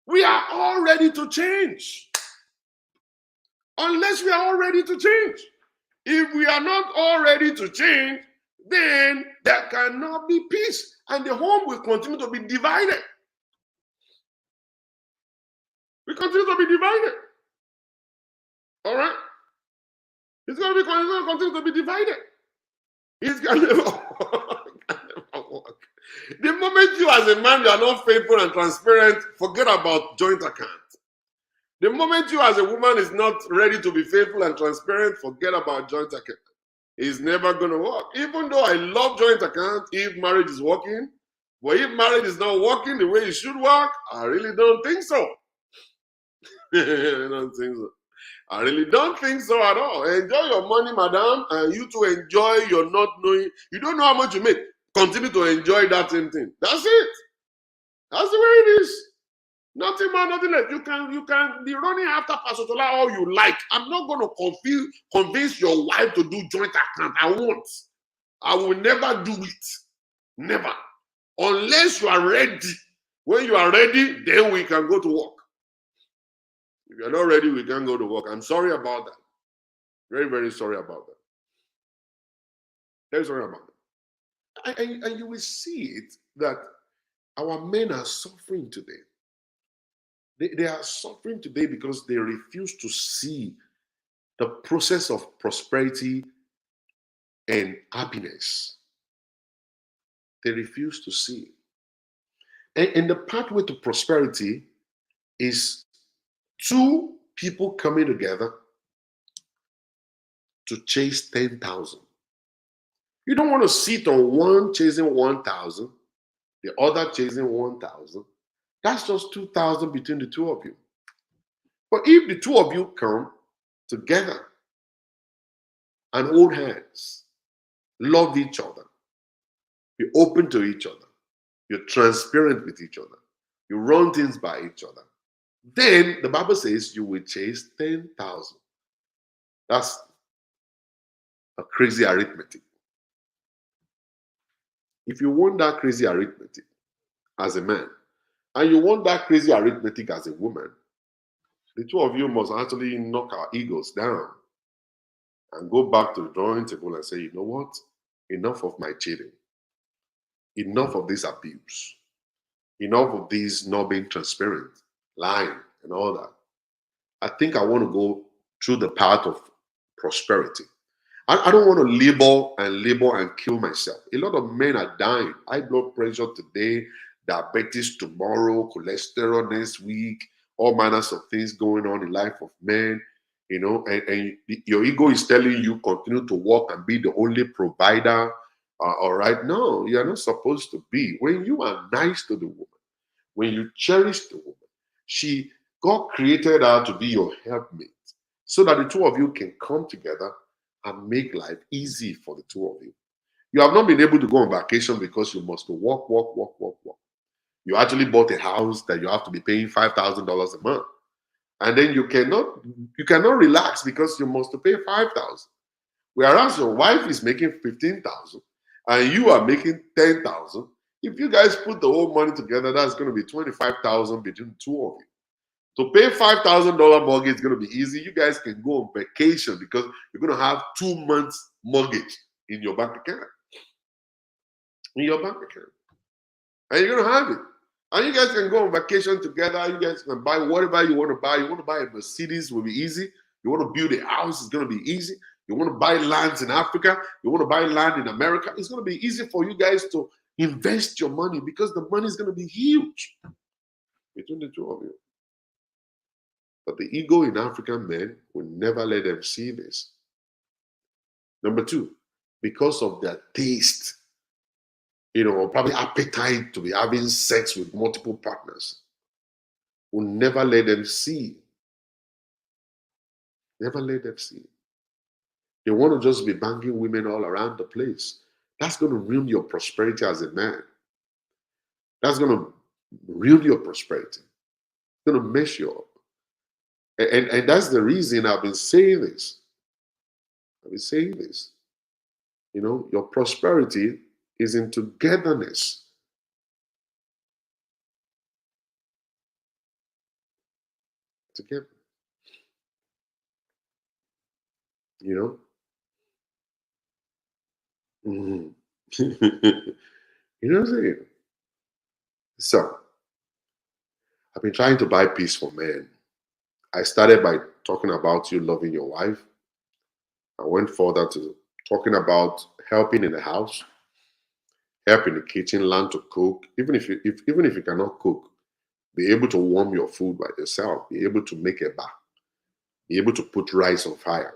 we are all ready to change. Unless we are all ready to change. If we are not all ready to change, then there cannot be peace. And the home will continue to be divided. We continue to be divided. All right? It's going to continue to be divided. It's going to never work. The moment you as a man, you are not faithful and transparent, forget about joint account. The moment you as a woman is not ready to be faithful and transparent, forget about joint account. It's never going to work. Even though I love joint account, if marriage is working, but if marriage is not working the way it should work, I really don't think so. I don't think so. I really don't think so at all. Enjoy your money, madam, and you to enjoy your not knowing. You don't know how much you make. Continue to enjoy that same thing. That's it. That's the way it is. Nothing more, nothing less. You can be running after Pastor Tola all you like. I'm not going to convince your wife to do joint account. I won't. I will never do it. Never. Unless you are ready. When you are ready, then we can go to work. If you're not ready, we can't go to work. I'm sorry about that. Very, very sorry about that. Very sorry about that. And you will see it that our men are suffering today. They are suffering today because they refuse to see the process of prosperity and happiness. They refuse to see it. And the pathway to prosperity is two people coming together to chase 10,000. You don't want to sit on one chasing 1,000, the other chasing 1,000. That's just 2,000 between the two of you. But if the two of you come together and hold hands, love each other, be open to each other, you're transparent with each other, you run things by each other, then the Bible says you will chase 10,000. That's a crazy arithmetic. If you want that crazy arithmetic as a man, and you want that crazy arithmetic as a woman, the two of you must actually knock our egos down and go back to the drawing table and say, you know what? Enough of my cheating. Enough of this abuse. Enough of this not being transparent, lying, and all that. I think I want to go through the path of prosperity. I don't want to labor and kill myself. A lot of men are dying. High blood pressure today, diabetes tomorrow, cholesterol next week, all manners of things going on in life of men, and your ego is telling you continue to work and be the only provider. All right, no, you're not supposed to be. When you are nice to the woman, when you cherish the woman, God created her to be your helpmate so that the two of you can come together and make life easy for the two of you. You have not been able to go on vacation because you must work. You actually bought a house that you have to be paying $5,000 a month. And then you cannot relax because you must pay $5,000. Whereas your wife is making $15,000 and you are making $10,000. If you guys put the whole money together, that's going to be $25,000 between the two of you. To pay $5,000 mortgage is going to be easy. You guys can go on vacation because you're going to have 2 months mortgage in your bank account. And you're going to have it. And you guys can go on vacation together. You guys can buy whatever you want to buy. You want to buy a Mercedes, will be easy. You want to build a house, it's going to be easy. You want to buy lands in Africa, you want to buy land in America, it's going to be easy for you guys to invest your money because the money is going to be huge between the two of you. But the ego in African men will never let them see this. Number two, because of their taste, or probably appetite to be having sex with multiple partners, will never let them see. Never let them see. They want to just be banging women all around the place. That's going to ruin your prosperity as a man. That's going to ruin your prosperity. It's going to mess you up. And that's the reason I've been saying this. Your prosperity is in togetherness. Together. Mm-hmm. You know what I'm saying? So, I've been trying to buy peace for men. I started by talking about you loving your wife. I went further to talking about helping in the house, help in the kitchen, learn to cook. Even if you cannot cook, be able to warm your food by yourself. Be able to make a bath. Be able to put rice on fire.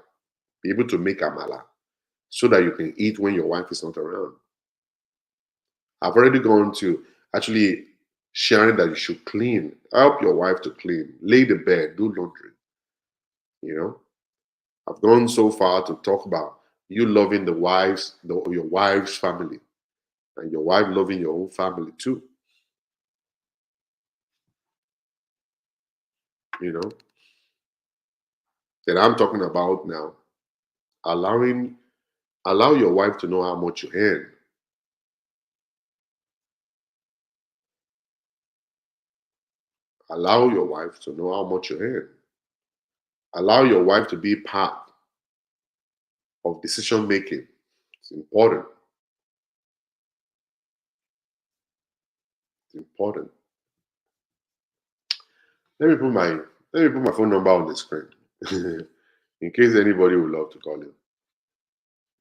Be able to make amala so that you can eat when your wife is not around. I've already gone to actually sharing that you should clean, help your wife to clean, lay the bed, do laundry. I've gone so far to talk about you loving your wife's family, and your wife loving your own family too. That I'm talking about now, allow your wife to know how much you earn. Allow your wife to know how much you earn. Allow your wife to be part of decision making. It's important. It's important. Let me put my phone number on the screen. In case anybody would love to call you.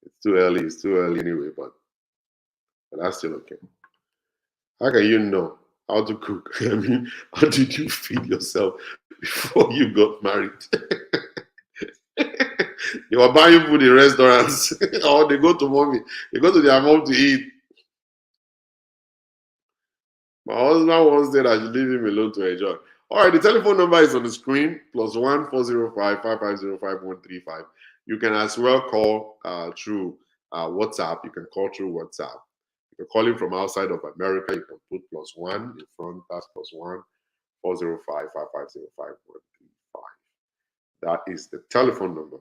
It's too early anyway, but that's still okay. How can you know how to cook? I mean, how did you feed yourself before you got married? You were buying food in restaurants, or they go to their mom to eat. My husband once said I should leave him alone to enjoy. All right, the telephone number is on the screen, +1 405 5505 135. You can as well call through WhatsApp. You can call through WhatsApp. If you're calling from outside of America, you can put +1 in front. That's +1 405 5505 135. That is the telephone number.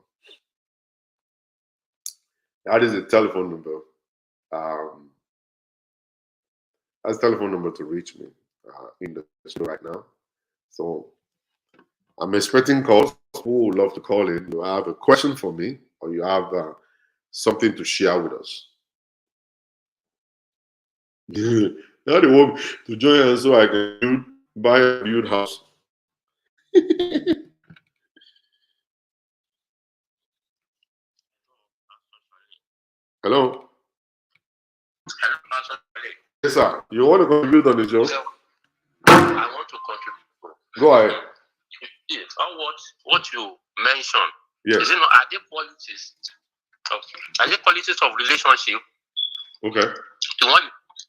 That is the telephone number. That's the telephone number to reach me in the show right now. So I'm expecting calls. Who would love to call in? You have a question for me, or you have something to share with us. Now they want me to join us so I can buy a build house. Hello? Yes, sir. You want to contribute on the show? I want to contribute. Go ahead. Yes, on what you mentioned. Yes. Are there qualities? Are there qualities of relationship? Okay. The one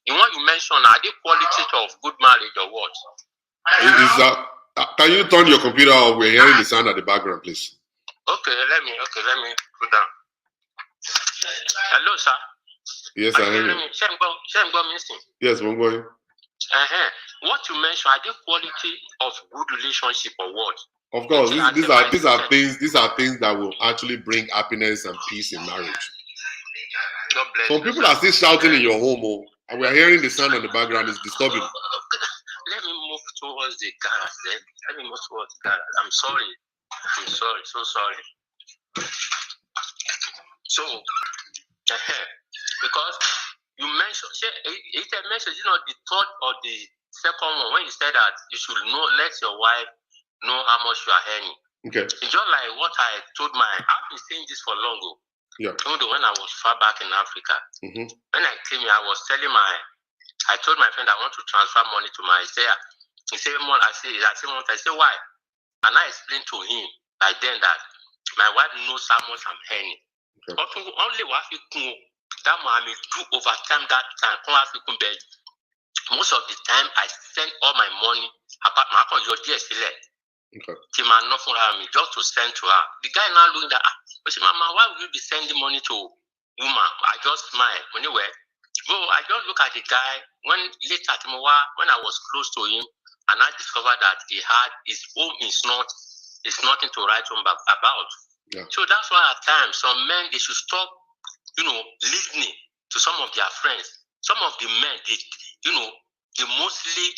you mentioned, are there qualities of good marriage or what? Is that? Can you turn your computer off? We're hearing the sound at the background, please. Okay, let me put down. Hello, sir. Yes, I hear you. Yes, I'm going. What you mentioned, are there quality of good relationship or what? Of course, these are things that will actually bring happiness and peace in marriage. God bless Some people are still shouting in your home, and we are hearing the sound in the background. It's disturbing. Let me move towards the garage then. I'm sorry, so sorry. So, because you mentioned, it's a message, the third or the second one, when you said that you should let your wife know how much you are earning. Okay. It's just like what I told I've been saying this for long ago. Yeah. Even though when I was far back in Africa, when I came here, I was telling I told my friend I want to transfer money to my. He said, I said, why? And I explained to him by then that my wife knows how much I'm earning. Okay. Only what you that mommy do overtime that time. Most of the time, I spend all my money apart from your DSL. Okay. Just to send to her. The guy now looking at, Mama, why would you be sending money to woman? I just smile. Anyway, I just look at the guy when later when I was close to him, and I discovered that he had his home is nothing to write home about. Yeah. So that's why at times some men they should stop, listening to some of their friends. Some of the men they mostly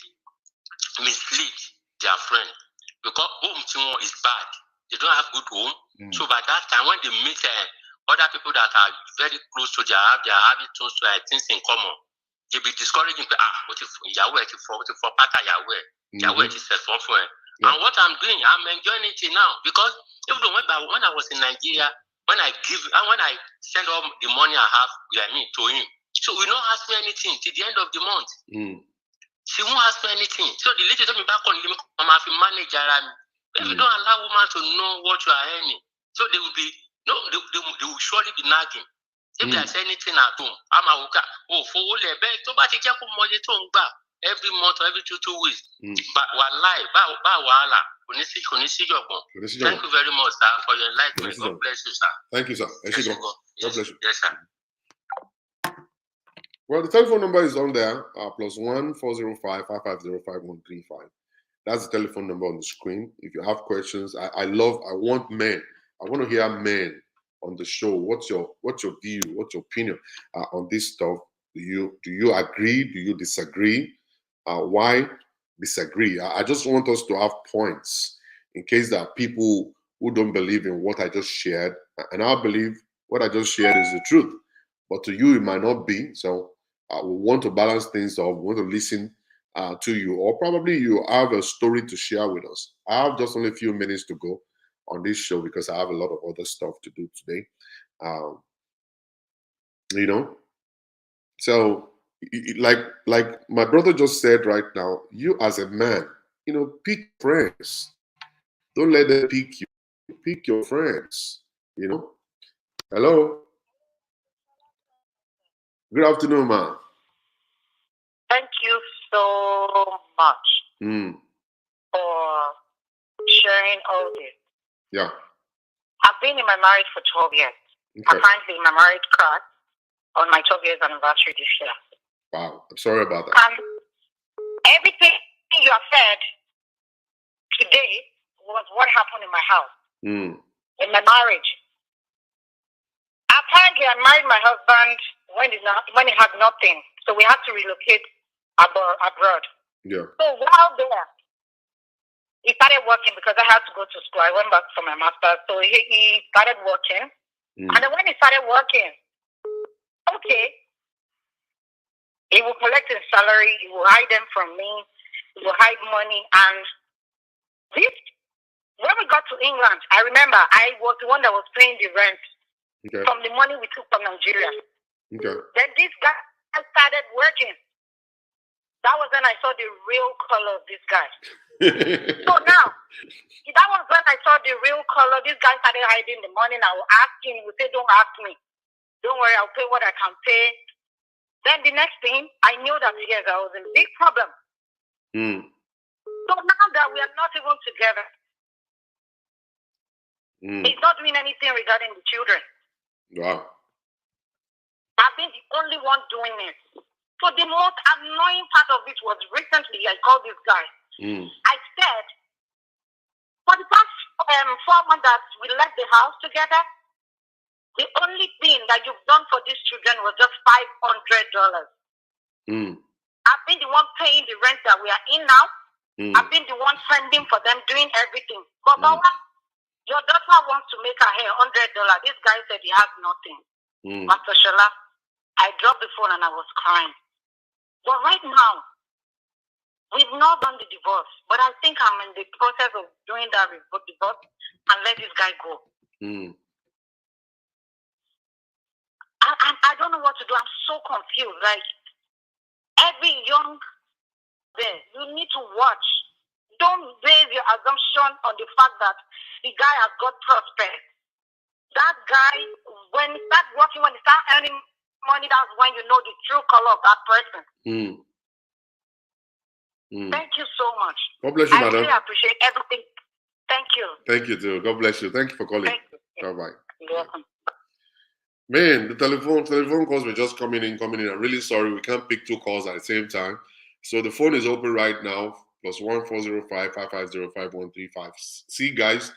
mislead their friend because home is bad. They don't have good home. So by that time when they meet other people that are very close to they're having things in common, they be discouraging. What if Yahweh for Pata Yahweh? Yahweh is for. And what I'm doing, I'm enjoying it now because even when I was in Nigeria, when I send all the money I have to him, so we don't ask me anything till the end of the month. She won't ask me anything. So the lady told me back on limit, I'm have to manage around. If you don't allow women to know what you are earning, so they will be they will surely be nagging. If there's anything at home, I'm a worker. For all the bed, to buy every month or every 2 weeks. But wallahi, thank you very much, sir, for your enlightenment. God bless you, sir. Thank you, sir. God bless you. Yes, sir. Well, the telephone number is on there, +1 405 550 5135. That's the telephone number on the screen. If you have questions, I want men. I want to hear men on the show. What's your view? What's your opinion on this stuff? Do you agree? Do you disagree? Why disagree? I just want us to have points in case there are people who don't believe in what I just shared, and I believe what I just shared is the truth. But to you, it might not be. So we want to balance things up. We want to listen to you, or probably you have a story to share with us. I have just only a few minutes to go on this show because I have a lot of other stuff to do today. So like my brother just said right now, you as a man, pick friends. Don't let them pick you. Pick your friends. Hello. Good afternoon, ma. Thank you so much for sharing all this. Yeah. I've been in my marriage for 12 years. Okay. Apparently, my marriage crashed on my 12 years anniversary this year. Wow. I'm sorry about that. And everything you have said today was what happened in my house, in my marriage. Apparently, I married my husband when he had nothing. So we had to relocate abroad. Yeah. So while there, he started working because I had to go to school. I went back for my master's. So he started working. And then when he started working, okay, he will collect his salary. He will hide them from me. He will hide money. And when we got to England, I remember I was the one that was paying the rent from the money we took from Nigeria. Okay. Then this guy started working. That was when I saw the real color of this guy. So now, that was when I saw the real color. This guy started hiding the money. And I would ask him. He would say, don't ask me. Don't worry, I'll pay what I can pay. Then the next thing, I knew that yes, I was in a big problem. So now that we are not even together, he's not doing anything regarding the children. Wow. I've been the only one doing it. So the most annoying part of it was recently I called this guy. I said, for the past 4 months that we left the house together, the only thing that you've done for these children was just $500. I've been the one paying the rent that we are in now. I've been the one sending for them, doing everything. But Baba, your daughter wants to make her hair $100. This guy said he has nothing. Master Shola, I dropped the phone and I was crying. But right now, we've not done the divorce. But I think I'm in the process of doing that divorce and let this guy go. know what to do. I'm so confused. Like, every young man, you need to watch. Don't base your assumption on the fact that the guy has got prospect. That guy, when he starts working, when he starts earning money, that's when you know the true color of that person. Thank you so much. God bless you, I madam. really appreciate everything. Thank you. Thank you too. God bless you. Thank you for calling. Thank you. Bye-bye. You're welcome. Man, the telephone calls were just coming in. I'm really sorry. We can't pick two calls at the same time. So the phone is open right now. +1 405 550 5135. See, guys,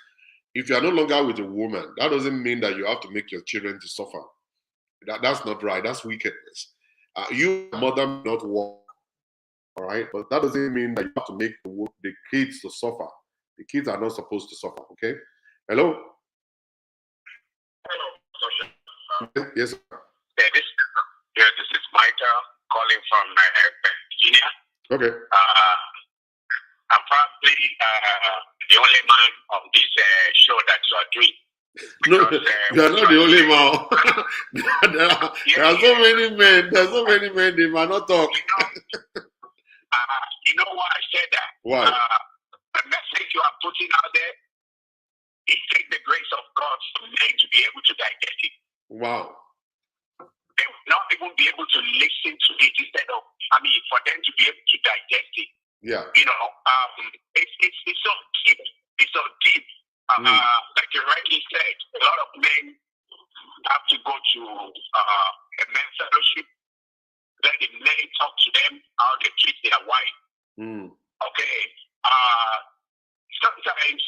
if you are no longer with a woman, that doesn't mean that you have to make your children to suffer. That's not right. That's wickedness. You, mother, may not work, all right? But that doesn't mean that you have to make the kids to suffer. The kids are not supposed to suffer, okay? Hello? Hello, Social. Yes, sir. This is Michael calling from Virginia. Okay. I'm probably the only man on this show that you are doing. No, you are not the only man. there are so many men. There are so many men. They might not talk. You know why I said that? Why? The message you are putting out there, it takes the grace of God for men to be able to digest it. Wow. They will not even be able to listen to it instead of, for them to be able to digest it. Yeah. It's so deep. It's so deep. Like you rightly said, a lot of men have to go to a men's fellowship, let the men talk to them how they treat their wife. Okay. Sometimes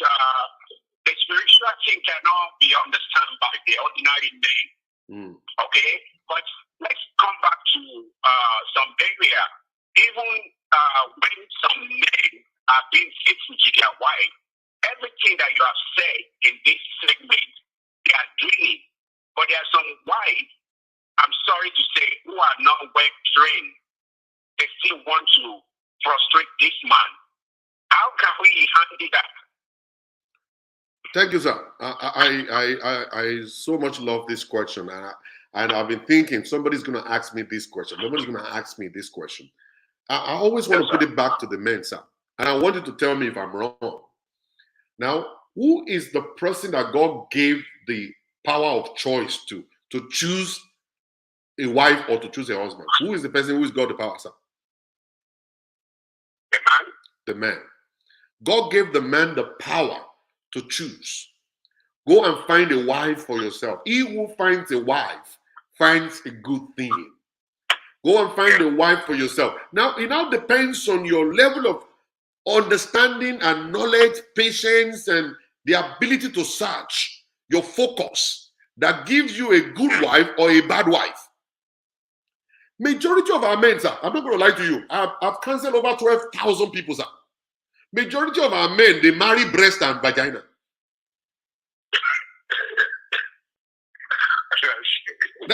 the spiritual thing cannot be understood by the ordinary men. Okay. But let's come back to some area. Even when some men are being faithful to their wife, everything that you have said in this segment, they are doing it. But there are some wives, I'm sorry to say, who are not well trained. They still want to frustrate this man. How can we handle that? Thank you, sir. I so much love this question, and I've been thinking somebody's going to ask me this question. Nobody's going to ask me this question. I always want to put it back to the men, sir, and I want you to tell me if I'm wrong. Now, who is the person that God gave the power of choice to choose a wife or to choose a husband? Who is the person who's got the power, sir? The man. The man. God gave the man the power to choose. Go and find a wife for yourself. He who finds a wife finds a good thing. Go and find a wife for yourself. Now, it now depends on your level of understanding and knowledge, patience, and the ability to search, your focus, that gives you a good wife or a bad wife. Majority of our men, sir, I'm not going to lie to you, I've counseled over 12,000 people, sir. Majority of our men, they marry breast and vagina.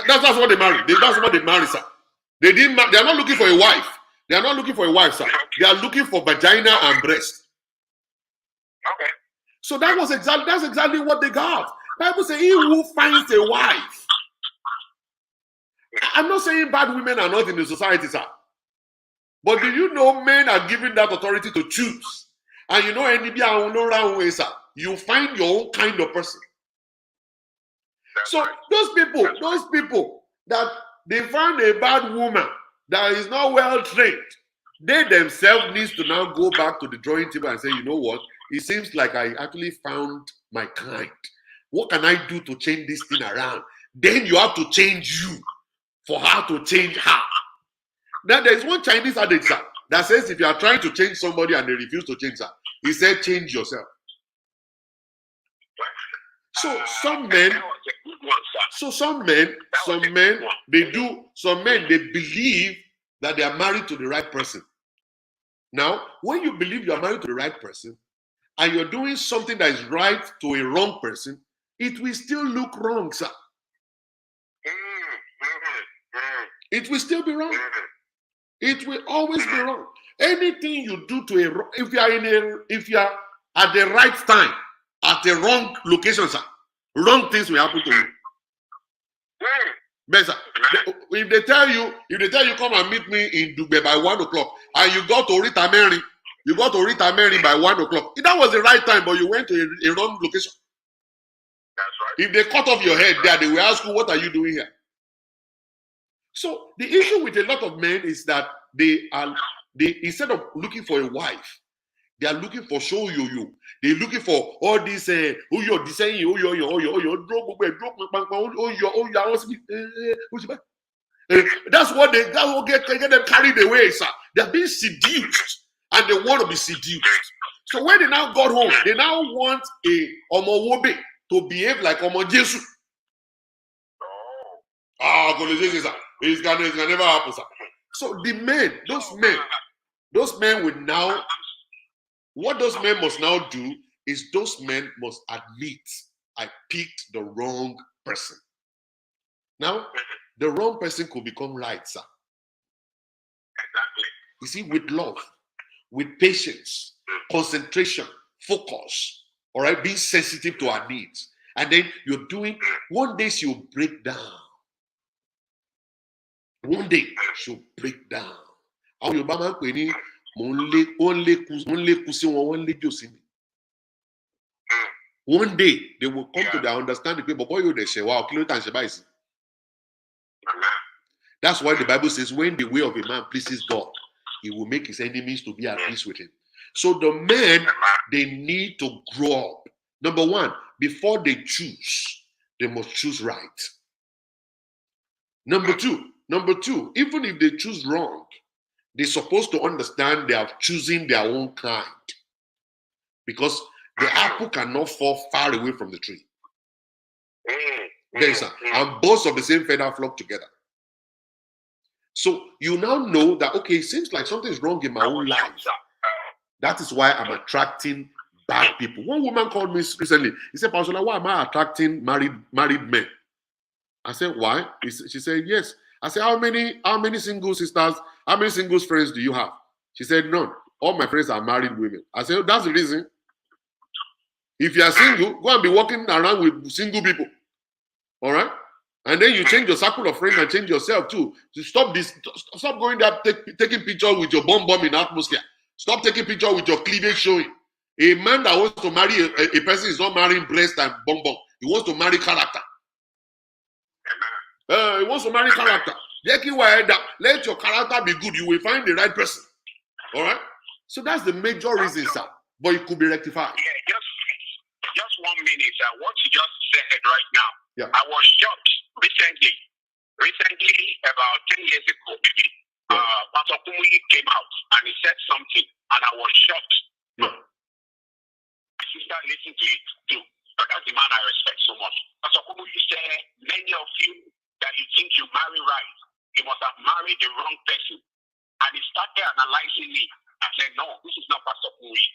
That's what they marry. That's what they marry, sir. They are not looking for a wife. They are not looking for a wife, sir. They are looking for vagina and breast. Okay. So that's exactly what they got. Bible says, he who finds a wife. I'm not saying bad women are not in the society, sir. But do you know men are given that authority to choose? And you know, you find your own kind of person. So those people that they find a bad woman that is not well trained, they themselves needs to now go back to the drawing table and say, you know what? It seems like I actually found my kind. What can I do to change this thing around? Then you have to change you for her to change her. Now there is one Chinese adage, sir, that says if you are trying to change somebody and they refuse to change her, he said change yourself. So some men believe that they are married to the right person. Now, when you believe you are married to the right person and you're doing something that is right to a wrong person, it will still look wrong, sir. It will still be wrong. It will always be wrong. Anything you do to a, if you are at the right time, at the wrong location, sir, wrong things will happen to you. Besa, if they tell you come and meet me in Dubai by 1 o'clock, and you got to Rita Mary, by 1 o'clock. That was the right time, but you went to a wrong location. That's right. If they cut off your head there, they will ask you, what are you doing here? So the issue with a lot of men is that they instead of looking for a wife, they are looking for show you. They're looking for all this that's what get them carried away, sir. They're being seduced and they want to be seduced. So when they now got home, they now want a Omowobe to behave like Omo Jesu. It's gonna never happen, sir. So the men, those men will now, what those men must now do is those men must admit, I picked the wrong person. Now, the wrong person could become right, sir. Exactly. You see, with love, with patience, concentration, focus, all right, being sensitive to our needs. And then you're doing, one day she'll break down. One day she'll break down. One day they will come to their understanding. That's why the Bible says, when the way of a man pleases God, he will make his enemies to be at peace with him. So the men, they need to grow up. Number one, before they choose, they must choose right. Number two, even if they choose wrong, they're supposed to understand they are choosing their own kind. Because the apple cannot fall far away from the tree. And birds of the same feather flock together. So you now know that, okay, it seems like something is wrong in my own life. That is why I'm attracting bad people. One woman called me recently. He said, Pastor, why am I attracting married men? I said, why? She said, yes. I said, how many single sisters, how many single friends do you have? She said, none. All my friends are married women. I said, oh, that's the reason. If you are single, go and be walking around with single people. All right? And then you change your circle of friends and change yourself too. To stop going there taking pictures with your bum in the atmosphere. Stop taking pictures with your cleavage showing. A man that wants to marry a person is not marrying breast and bum. He wants to marry character. He wants to marry character. Let your character be good. You will find the right person. All right? So that's the major reason, sir. But it could be rectified. Yeah, just 1 minute, sir. What you just said right now. Yeah. I was shocked recently, about 10 years ago, maybe, Pastor Kumuyi came out and he said something, and I was shocked. Yeah. My sister listened to it too. But that's the man I respect so much. Pastor Kumuyi said, many of you that you think you marry right, you must have married the wrong person. And he started analyzing me. I said, no, this is not Pastor Kumuyi.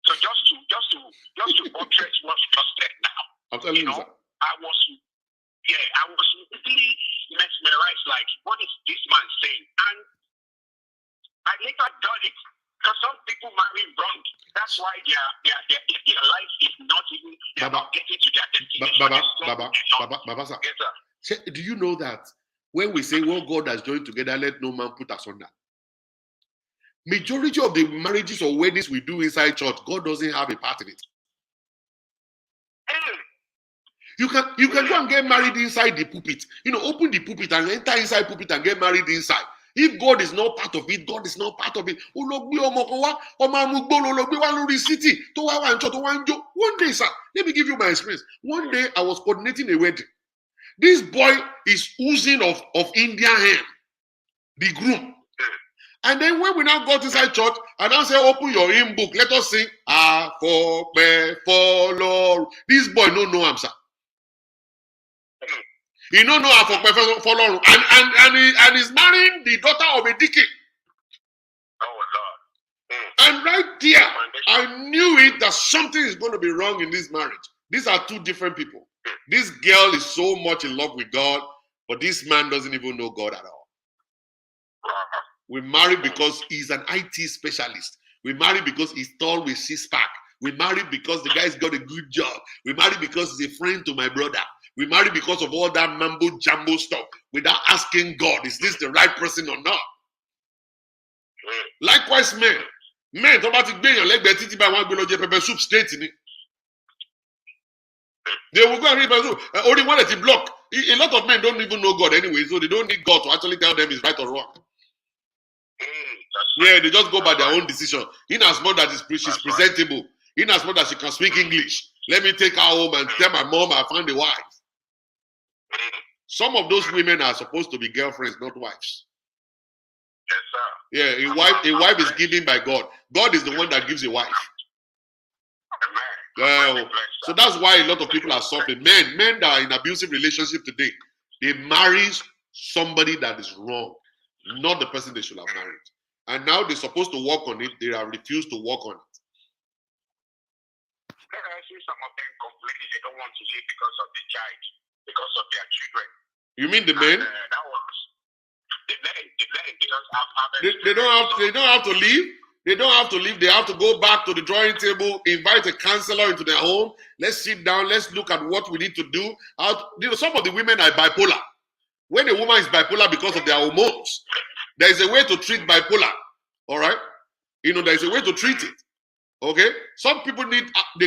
So just to buttress what you just said now. I'm telling you, sir. I was really mesmerized, like, what is this man saying? And I later got it. Because some people marry wrong. That's why their life is not even about getting to their destination. Baba, sir. Yes, sir. Do you know that when we say what God has joined together, let no man put asunder? Majority of the marriages or weddings we do inside church, God doesn't have a part in it. You can go and get married inside the pulpit. Open the pulpit and enter inside pulpit and get married inside. If God is not part of it, God is not part of it. One day, sir, let me give you my experience. One day I was coordinating a wedding. This boy is oozing of Indian hair, the groom. And then when we now got inside church, I now say, open your hymn book. Let us sing. Follow. This boy no know him, sir. He don't know follow. And he's marrying the daughter of a deacon. Oh, Lord. And right there, I knew it that something is going to be wrong in this marriage. These are two different people. This girl is so much in love with God, but this man doesn't even know God at all. We marry because he's an IT specialist. We marry because he's tall with six-pack. We marry because the guy's got a good job. We marry because he's a friend to my brother. We marry because of all that mambo jumbo stuff without asking God, is this the right person or not? Likewise, men. Men, automatic being like Betty by one below pepper soup straight in it. They will go and read pepper soup. Only one that he block. A lot of men don't even know God anyway, so they don't need God to actually tell them it's right or wrong. Yeah, they just go by their own decision. In as much as she's presentable, in as much as she can speak English, let me take her home and tell my mom I found a wife. Some of those women are supposed to be girlfriends, not wives. Yes, sir. Yeah, a wife is given by God. God is the one that gives a wife. So that's why a lot of people are suffering. Men that are in abusive relationship today, they marry somebody that is wrong, not the person they should have married. And now they're supposed to work on it. They have refused to work on it. I see some of them complaining they don't want to leave because of the child, because of their children. You mean the men? That was the men. They don't have to leave. They don't have to leave. They have to go back to the drawing table, invite a counselor into their home. Let's sit down. Let's look at what we need to do. Some of the women are bipolar. When a woman is bipolar because of their hormones, there is a way to treat bipolar. All right? There is a way to treat it. Okay? Some people they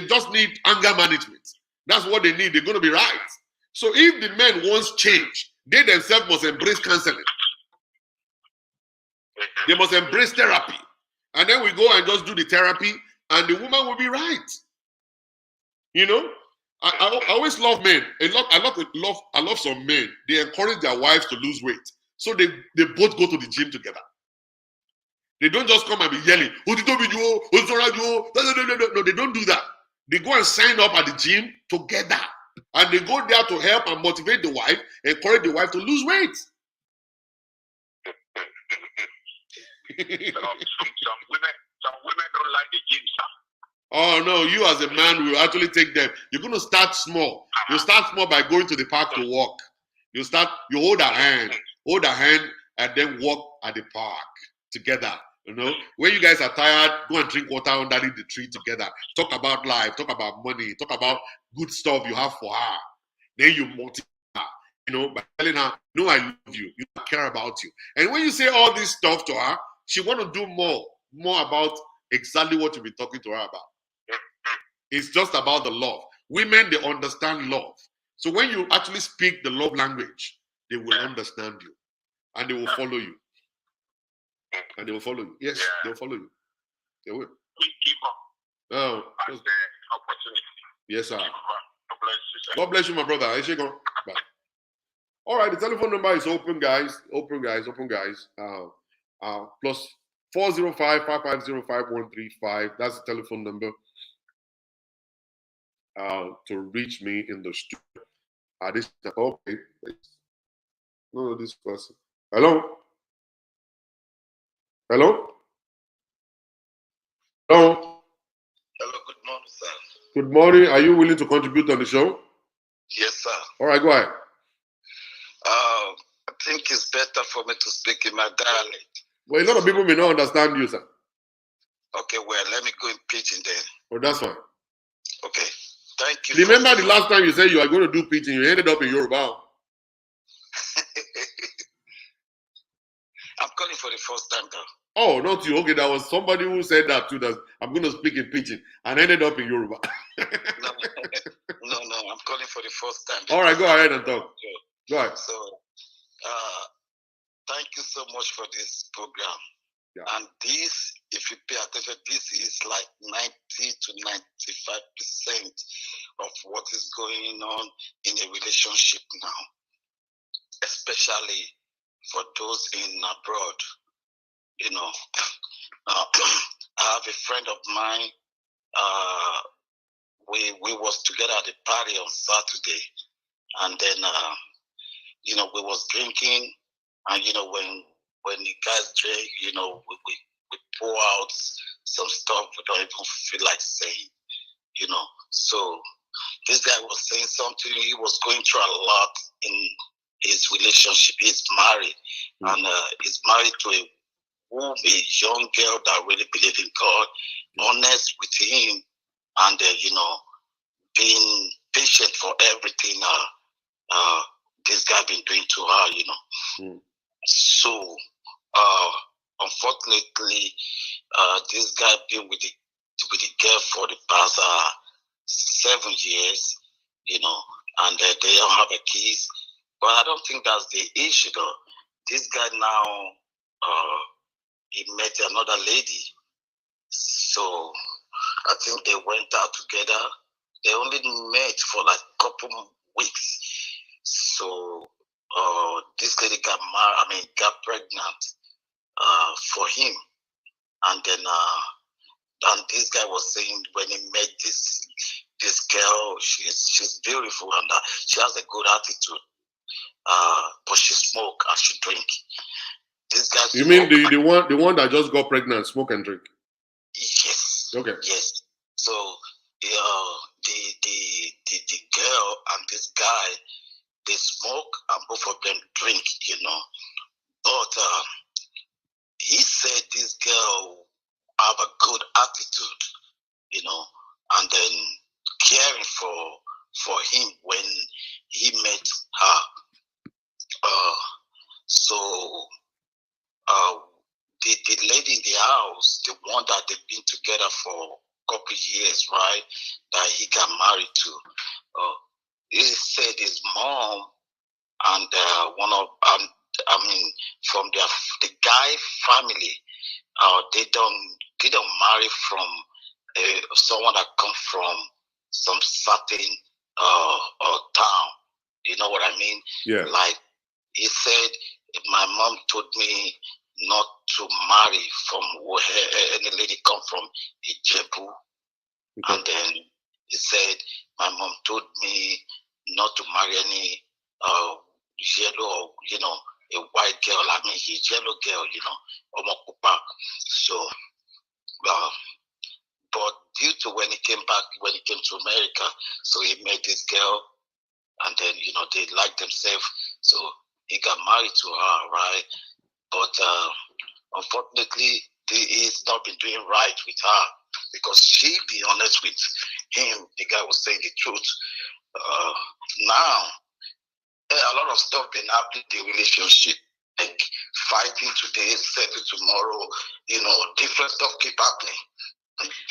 just need anger management. That's what they need. They're going to be right. So if the men wants change, they themselves must embrace counseling. They must embrace therapy. And then we go and just do the therapy, and the woman will be right. I always love men. I love some men. They encourage their wives to lose weight. So they both go to the gym together. They don't just come and be yelling, no, they don't do that. They go and sign up at the gym together. And they go there to help and motivate the wife, encourage the wife to lose weight. Some women don't like the gym, sir. Oh no, you as a man will actually take them. You're going to start small. You start small by going to the park to walk. You hold her hand, and then walk at the park together. When you guys are tired, go and drink water underneath the tree together. Talk about life, talk about money, talk about good stuff you have for her. Then you motivate her, by telling her, "No, I love you. I care about you." And when you say all this stuff to her, she want to do more about exactly what you've been talking to her about. It's just about the love. Women, they understand love. So when you actually speak the love language, they will understand you. And they will follow you. And they will follow you. Yes, they will follow you. They will. Oh, opportunity. Yes, sir. God bless you, my brother. Bye. All right, the telephone number is open, guys. Open, guys. Plus 405-550-5135. That's the telephone number to reach me in the studio. No, this person. Hello. Hello. Good morning, sir. Good morning. Are you willing to contribute on the show? Yes, sir. All right, go ahead. I think it's better for me to speak in my dialect. Well, a lot of people may not understand you, sir. Okay, well, let me go in pidgin then. Oh, that's fine. Okay, thank you. Remember the last time you said you are going to do pidgin, you ended up in Yoruba. I'm calling for the first time, though. Oh, not you. Okay, that was somebody who said that too. That I'm going to speak in pidgin and ended up in Yoruba. No, I'm calling for the first time. All right, go ahead and talk. Go ahead. So, thank you so much for this program. Yeah. And this, if you pay attention, this is like 90 to 95% of what is going on in a relationship now, especially for those in abroad. I have a friend of mine. We was together at the party on Saturday, and then we was drinking, and when the guys drink, we pour out some stuff we don't even feel like saying, So this guy was saying something. He was going through a lot in his relationship. He's married, and he's married to a young girl that really believes in God, honest with him, and being patient for everything. this guy been doing to her, you know. So, unfortunately, this guy been with the girl for the past 7 years, you know, and they don't have a kids. But I don't think that's the issue, though. This guy now, he met another lady. So I think they went out together. They only met for like a couple weeks. So this lady got pregnant for him. And then and this guy was saying when he met this girl, she's beautiful and she has a good attitude. But she smoke and she drink. This guy. You mean the one that just got pregnant, smoke and drink? Yes. Okay. Yes. So the girl and this guy, they smoke and both of them drink, you know. But he said this girl have a good attitude, you know, and then caring for him when he met her. So the lady in the house, the one that they've been together for a couple of years, right, that he got married to, he said his mom and from the guy family, they don't marry from someone that come from some certain town. You know what I mean? Yeah. Like he said, my mom told me not to marry from where any lady come from, Ijebu. Okay. And then he said, my mom told me not to marry any yellow, you know, a white girl. I mean, a yellow girl, you know, Omokupa. So, but due to when he came to America, so he met this girl, and then, you know, they liked themselves, so he got married to her, right? But unfortunately, he's not been doing right with her because she, be honest with him, the guy was saying the truth. Now, a lot of stuff been happening in the relationship, like fighting today, settle tomorrow, you know, different stuff keep happening.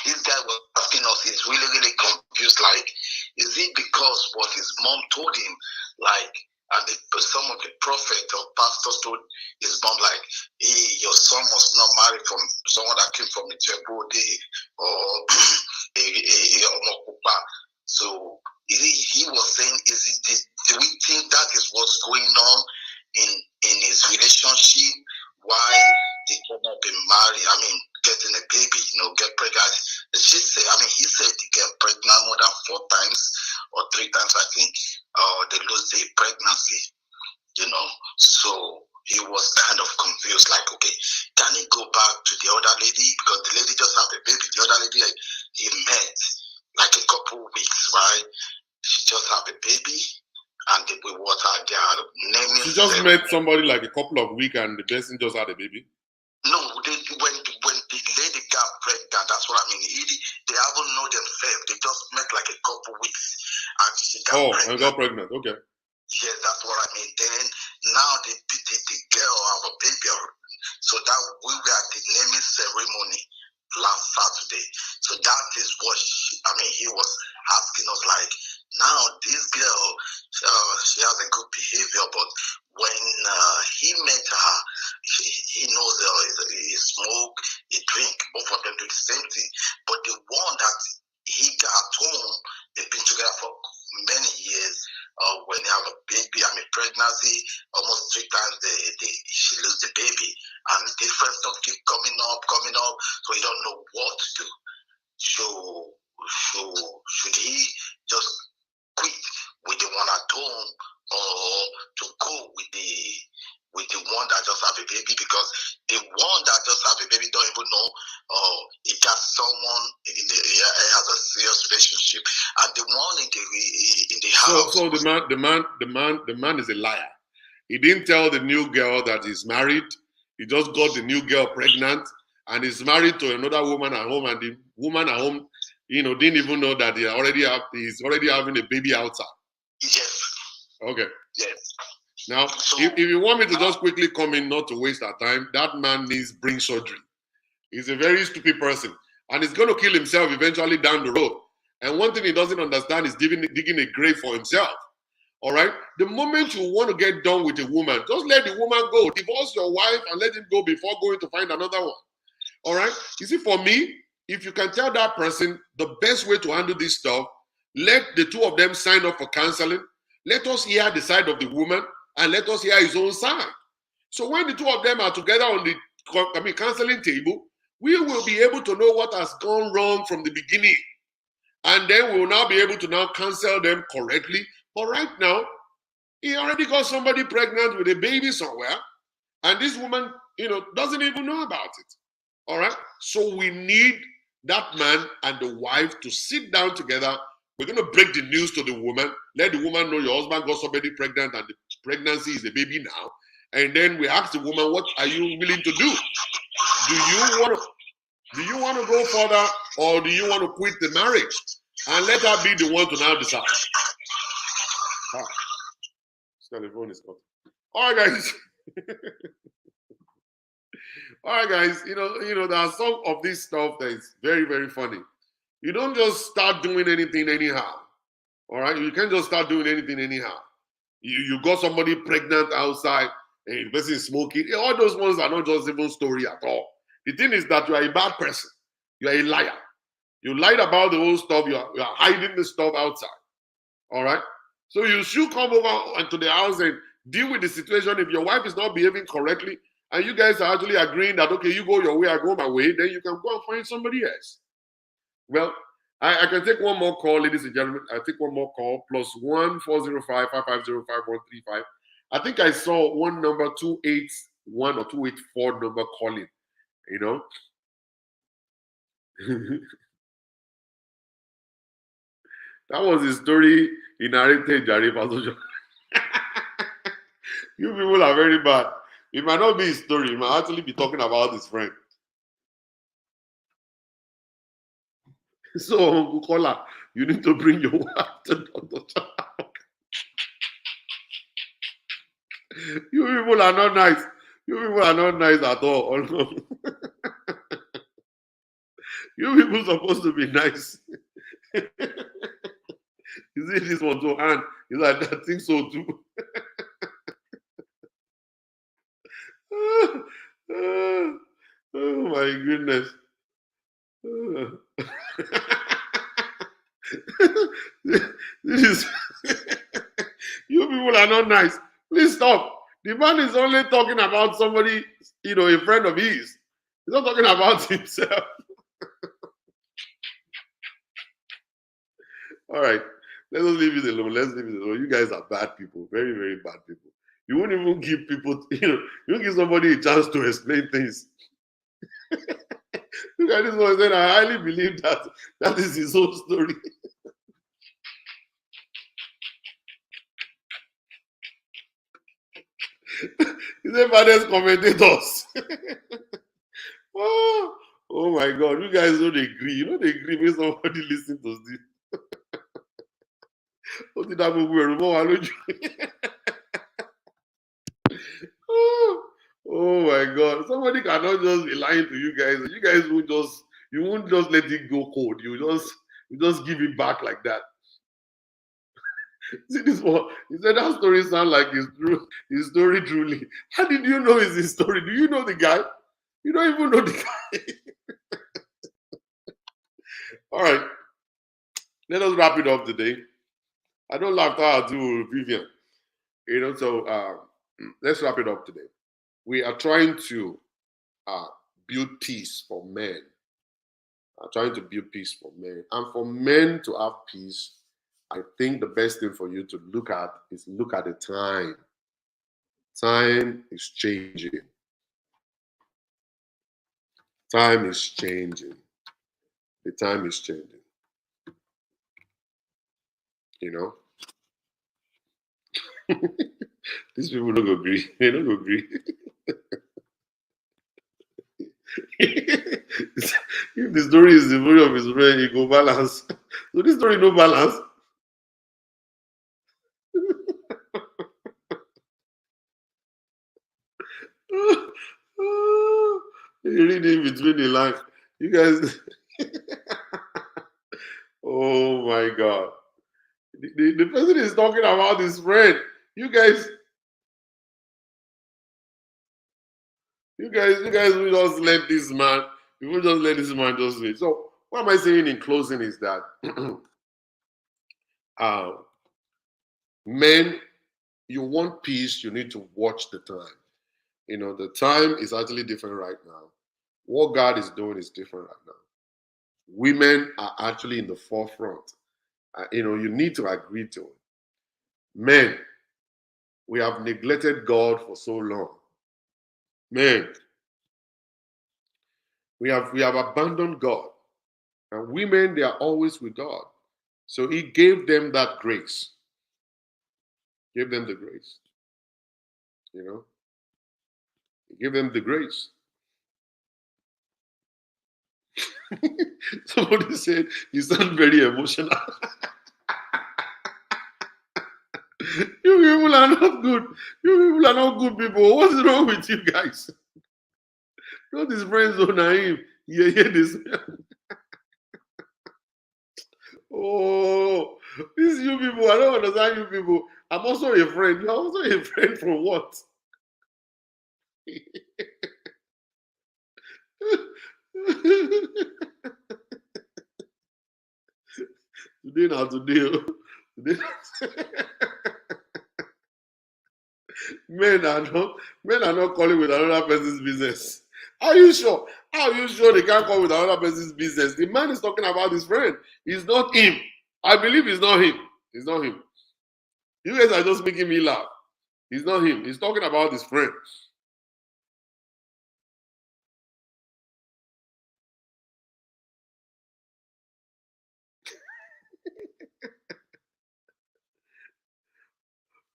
This guy was asking us, he's really, really confused, like, is it because what his mom told him, like, and some of the prophets or pastors told his mom, like, hey, your son must not marry from someone that came from Ijebu or Omokupa. So he was saying, do we think that is what's going on in his relationship? Why they cannot be married? I mean, getting a baby, you know, get pregnant. He said they get pregnant more than 4 times or 3 times, I think. They lose the pregnancy, you know. So he was kind of confused, like, okay, can he go back to the other lady? Because the lady just had a baby. The other lady, like, he met like a couple weeks, right? She just had a baby, and they are naming. She just met somebody like a couple of weeks, and the person just had a baby. No, when the lady got pregnant, that's what I mean. They haven't known themselves. They just met like a couple weeks, and she got pregnant. And got pregnant. Okay. Yes, that's what I mean. Then now the girl have a baby, so that we were at the naming ceremony last Saturday. So that is what he was asking us, like, now this girl, she has a good behavior, but when he met her, he knows he smoke, he drink, both of them do the same thing. But the one that he got home, they've been together for many years. When they have a baby, pregnancy, almost 3 times she lose the baby, and different stuff keep coming up. So he don't know what to do. So should he just quit with the one at home, or to go with the one that just have a baby? Because the one that just have a baby don't even know he got someone has a serious relationship, and the one in the house. So the man is a liar. He didn't tell the new girl that he's married. He just got the new girl pregnant, and he's married to another woman at home, and the woman at home, you know, didn't even know that he's already having a baby outside. Yes. Okay. Yes. Now, if you want me to just quickly come in, not to waste our time, that man needs brain surgery. He's a very stupid person, and he's going to kill himself eventually down the road. And one thing he doesn't understand is digging a grave for himself. All right? The moment you want to get done with a woman, just let the woman go. Divorce your wife and let him go before going to find another one. All right? You see, for me, if you can tell that person the best way to handle this stuff, let the two of them sign up for counseling. Let us hear the side of the woman and let us hear his own side. So when the two of them are together on the counseling table, we will be able to know what has gone wrong from the beginning. And then we will now be able to now counsel them correctly. But right now, he already got somebody pregnant with a baby somewhere. And this woman, doesn't even know about it. All right? So we need that man and the wife to sit down together. We're going to break the news to the woman. Let the woman know your husband got somebody pregnant and the pregnancy is a baby now. And then we ask the woman, what are you willing to do? Do you want to go further, or do you want to quit the marriage? And let her be the one to now decide. Ah, this telephone is cut. All right, guys. All right, guys. There are some of this stuff that is very, very funny. You don't just start doing anything anyhow. All right, you can't just start doing anything anyhow. You got somebody pregnant outside, and the person is smoking. All those ones are not just even story at all. The thing is that you are a bad person. You are a liar. You lied about the whole stuff. You are hiding the stuff outside. All right? So you should come over into the house and deal with the situation. If your wife is not behaving correctly, and you guys are actually agreeing that, okay, you go your way, I go my way, then you can go and find somebody else. Well, I can take one more call, ladies and gentlemen. I take one more call, +1 405 550 5135. I think I saw one number 281 or 284 number calling. That was the story he narrated, Jare Pastor. You people are very bad. It might not be his story. He might actually be talking about his friend. So, Uncle Kola, you need to bring your wife to Dr. You people are not nice. You people are not nice at all. You people supposed to be nice. You see this one too, and he's like, I think so too. Oh my goodness. This is you people are not nice. Please stop. The man is only talking about somebody, a friend of his. He's not talking about himself. All right. Let us leave it alone. Let's leave it alone. You guys are bad people. Very, very bad people. You won't even give people, you won't give somebody a chance to explain things. Look at this one. Said, I highly believe that is his own story. He said, fathers, commentators. Oh my God. You guys don't agree. You don't agree when somebody listens to this. What did that movie? Oh my God. Somebody cannot just be lying to you guys. You guys won't just let it go cold. You just give it back like that. See this one? He said that story sounds like his story truly. How did you know it's his story? Do you know the guy? You don't even know the guy. All right. Let us wrap it up today. I don't laugh how I do Vivian. So let's wrap it up today. We are trying to build peace for men. Trying to build peace for men. And for men to have peace, I think the best thing for you to look at the time. Time is changing. Time is changing. The time is changing. These people don't agree. They don't agree. If the story is the story of his friend, he go balance. So this story no balance. You read in between the lines. You guys, oh my God. The person is talking about his friend. You guys will just let this man, you will just let this man just wait. So what am I saying in closing is that men, you want peace, you need to watch the time. You know, the time is actually different right now. What God is doing is different right now. Women are actually in the forefront. You know, you need to agree to it. Men, we have neglected God for so long. Men, we have abandoned God. And women, they are always with God. So he gave them that grace. Gave them the grace. You know? He gave them the grace. Somebody said, you sound very emotional. You people are not good. You people are not good people. What's wrong with you guys? Not his friends so naive. You hear this? Oh, these you people. I don't understand you people. I'm also a friend. You're also a friend from what? Today now today. Today. men are not calling with another person's business. Are you sure? How are you sure they can't call with another person's business? The man is talking about his friend. It's not him. I believe it's not him. It's not him. You guys are just making me laugh. It's not him. He's talking about his friend.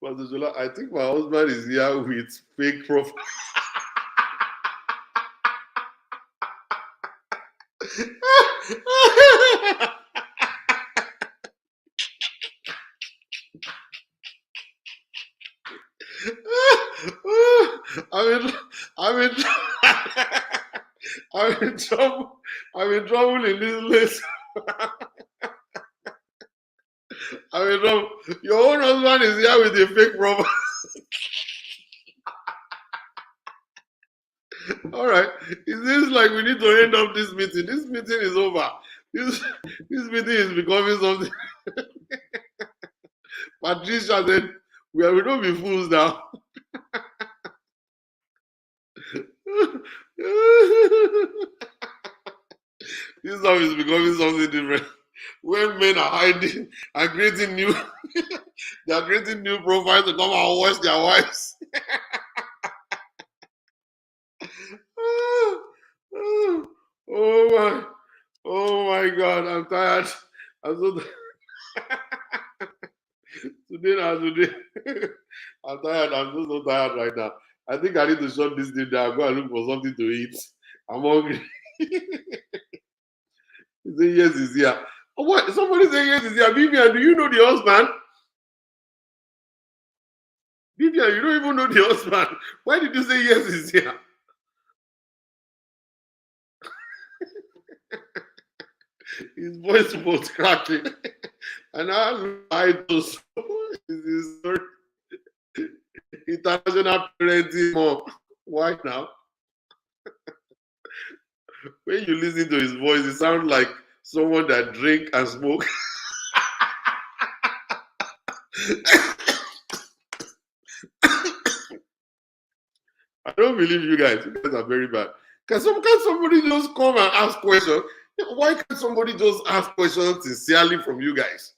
Pastor Jola, I think my husband is here with fake profile. I'm in I'm in trouble. I'm in trouble in this list. I'm in trouble. Your own husband is here with a fake profile. All right. It seems like we need to end up this meeting. This meeting is over. This meeting is becoming something. Patricia said, we don't be fools now. This stuff is becoming something different. When men are hiding and creating new, they are creating new profiles to come and watch their wives. Oh my God, I'm tired. I'm so today. I'm tired. I'm so tired right now. I think I need to shut this thing down. Go and look for something to eat. I'm hungry. He said, yes, he's here. Oh, what? Somebody say yes, he's here. Vivian, do you know the husband? Vivian, you don't even know the husband. Why did you say yes, he's here? His voice was cracking. And I just international parenting mom. Why now? When you listen to his voice, it sounds like someone that drink and smoke. I don't believe you guys. You guys are very bad. Can somebody just come and ask questions? Why can't somebody just ask questions sincerely from you guys?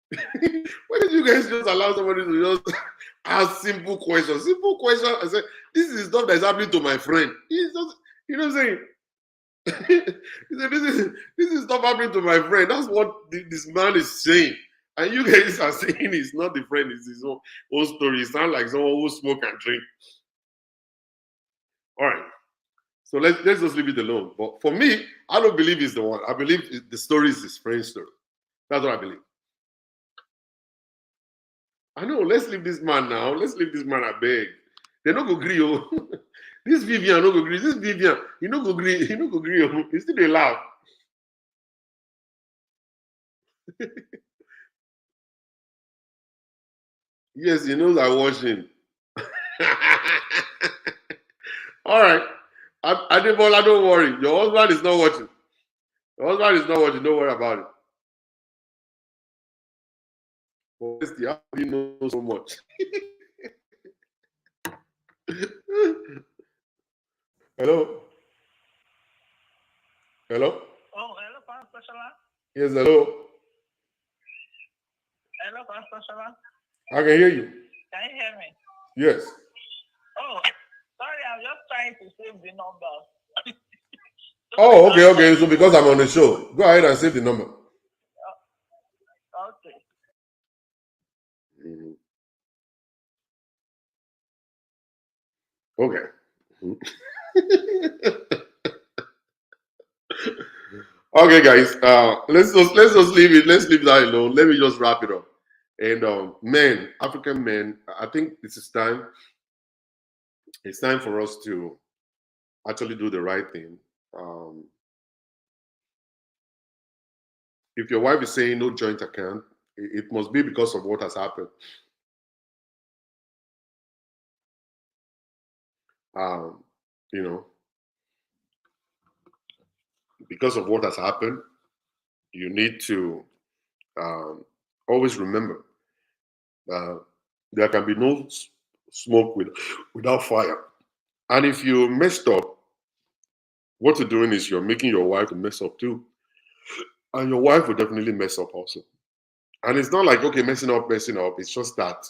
Why don't you guys just allow somebody to just ask simple questions? Simple questions. I say, this is stuff that's happening to my friend. He's just, you know what I'm saying? He said, this is stuff happening to my friend. That's what this man is saying. And you guys are saying it's not the friend, it's his own story. It sounds like someone who smoke and drink. All right. So let's just leave it alone. But for me, I don't believe he's the one. I believe the story is his friend's story. That's what I believe. I know. Let's leave this man now. Let's leave this man, I beg. They're not going to agree. This Vivian no go agree. This Vivian, you no go agree. You no go agree. You still dey laugh. Yes, he knows I watching. All right. Adebola, don't worry. Your husband is not watching. Your husband is not watching. Don't worry about it. Honestly, how do you know so much? Hello? Hello? Oh, hello, Pastor Shala. Yes, hello. Hello, Pastor Shala. I can hear you. Can you hear me? Yes. Oh, sorry, I'm just trying to save the number. Oh, okay. So because I'm on the show, go ahead and save the number. Okay. Okay. Okay, guys. Let's just leave it. Let's leave that alone. Let me just wrap it up. And men, African men, I think this is time. It's time for us to actually do the right thing. If your wife is saying no joint account, it must be because of what has happened. You know, because of what has happened, you need to always remember there can be no smoke without fire. And if you messed up, what you're doing is you're making your wife to mess up too. And your wife will definitely mess up also. And it's not like, okay, messing up. It's just that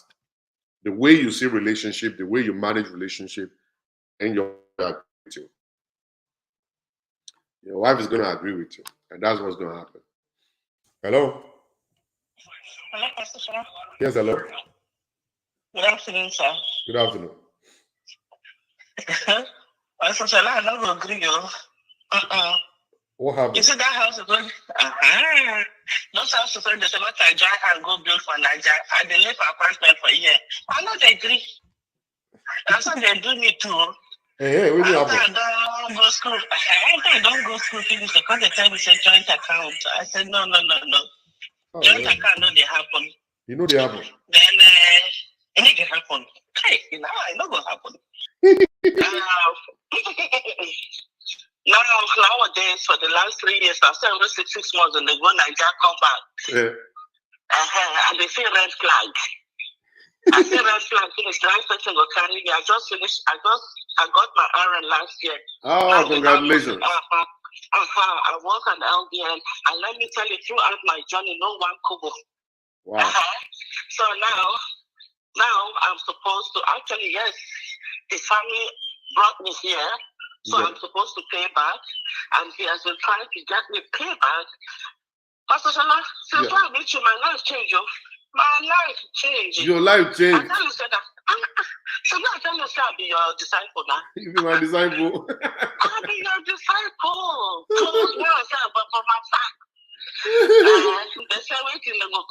the way you see relationship, the way you manage relationship, and your wife is going to agree with you. And that's what's going to happen. Hello? Hello, Pastor Shala. Yes, hello. Good afternoon, sir. Good afternoon. Pastor Shala, I don't agree, yo. What happened? You see that house is going? Those houses going to say, what I drive and go build for Nigeria. I delay for apartment for a year. I not agree. That's what they do me too. Hey, what After happened? I don't go school, finish, they come to tell me say joint account. I said no. Oh, Joint yeah. account no they happen. You know they happen. Then it make it happen. Hey, now I know what happen. Nowadays, for the last 3 years, I've spent every 6 months and they go Nigeria come back. Yeah. And they say red flag. I say red flag, finish. The last person will carry me. I just finished. I got my RN last year. Oh, congratulations. I work on LBN, and let me tell you, throughout my journey, no one kobo. Wow. So now I'm supposed to actually, yes, the family brought me here, so I'm supposed to pay back, and he has been trying to get me pay back. Pastor Shala, since I met you, my life changed. My life changed. Your life changed. I tell you, that. So now I tell you, I'll be your disciple now. You be my disciple. I'll be your disciple. Close well, but for my fact. They say, wait, they go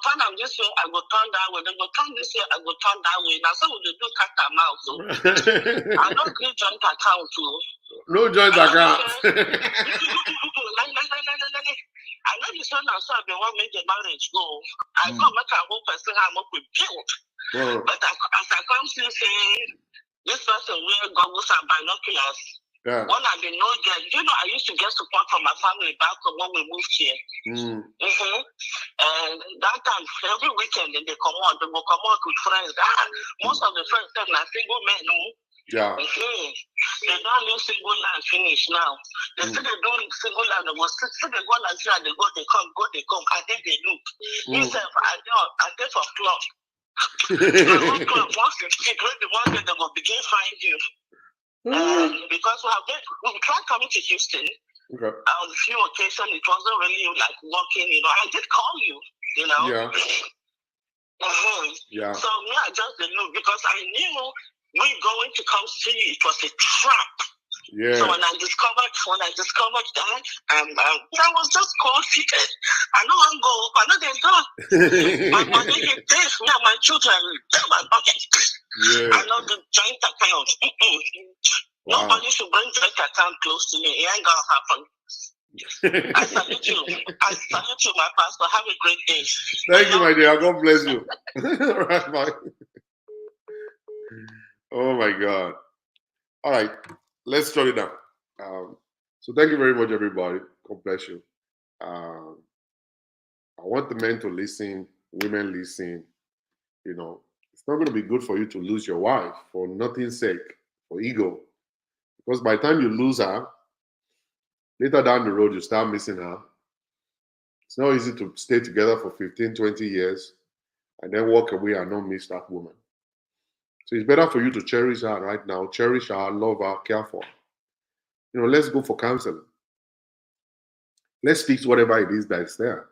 turn am this way, I go turn that way. They go turn this way, I go turn that way. Now, so we do cat and mouse. So I don't create joint account too. No joint account. I know this one now, so I been want to make the marriage go. I come make a whole person I'm up with guilt. But as I come to say, this person wear goggles and binoculars. One I been no get. I used to get support from my family back when we moved here. And that time, every weekend they come out, they will come out with friends. Most of the friends are single men, no? Yeah. They don't live single land finish now. They still they doing single land. They go still they go and see they go, they come. I think they look. Himself, I get for club. Club once you speak, the one day they will begin find you. Because we tried coming to Houston. On a few occasions, it wasn't really like working. I did call you. Yeah. Yeah. So I just didn't look because I knew we going to come see it was a trap. Yeah. So when I discovered that, I was just cold feeted. I know I'm go, I know they're done. My money is this, me and my children, my pocket. I know the joint account. Wow. Nobody should bring joint account close to me. It ain't gonna happen. I salute you. I salute you, my pastor. Have a great day. Thank you, my dear. God bless you. All right, bye. Oh my God. All right, let's shut it down. So thank you very much, everybody. God bless you. I want the men to listen, women listen. You know, it's not going to be good for you to lose your wife for nothing's sake, for ego. Because by the time you lose her, later down the road, you start missing her. It's not easy to stay together for 15, 20 years and then walk away and not miss that woman. So it's better for you to cherish her right now, cherish her, love her, care for her. You know, let's go for counseling. Let's fix whatever it is that is there.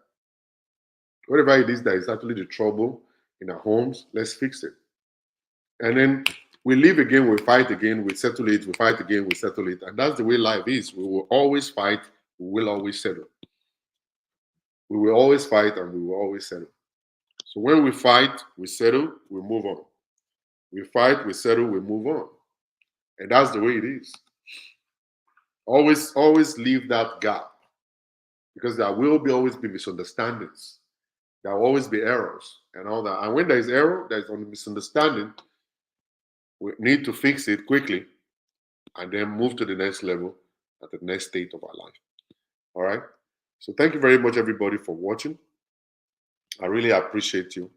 Whatever it is that is actually the trouble in our homes, let's fix it. And then we live again, we fight again, we settle it, we fight again, we settle it. And that's the way life is. We will always fight, we will always settle. We will always fight and we will always settle. So when we fight, we settle, we move on. We fight, we settle, we move on. And that's the way it is. Always leave that gap. Because there will always be misunderstandings. There will always be errors and all that. And when there is error, there is only misunderstanding. We need to fix it quickly and then move to the next level at the next state of our life. All right. So thank you very much, everybody, for watching. I really appreciate you.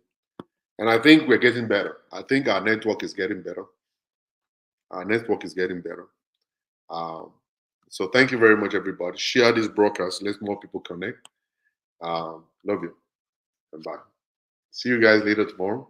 And I think we're getting better. I think our network is getting better. Our network is getting better. So thank you very much, everybody. Share this broadcast. Let more people connect. Love you. And bye. See you guys later tomorrow.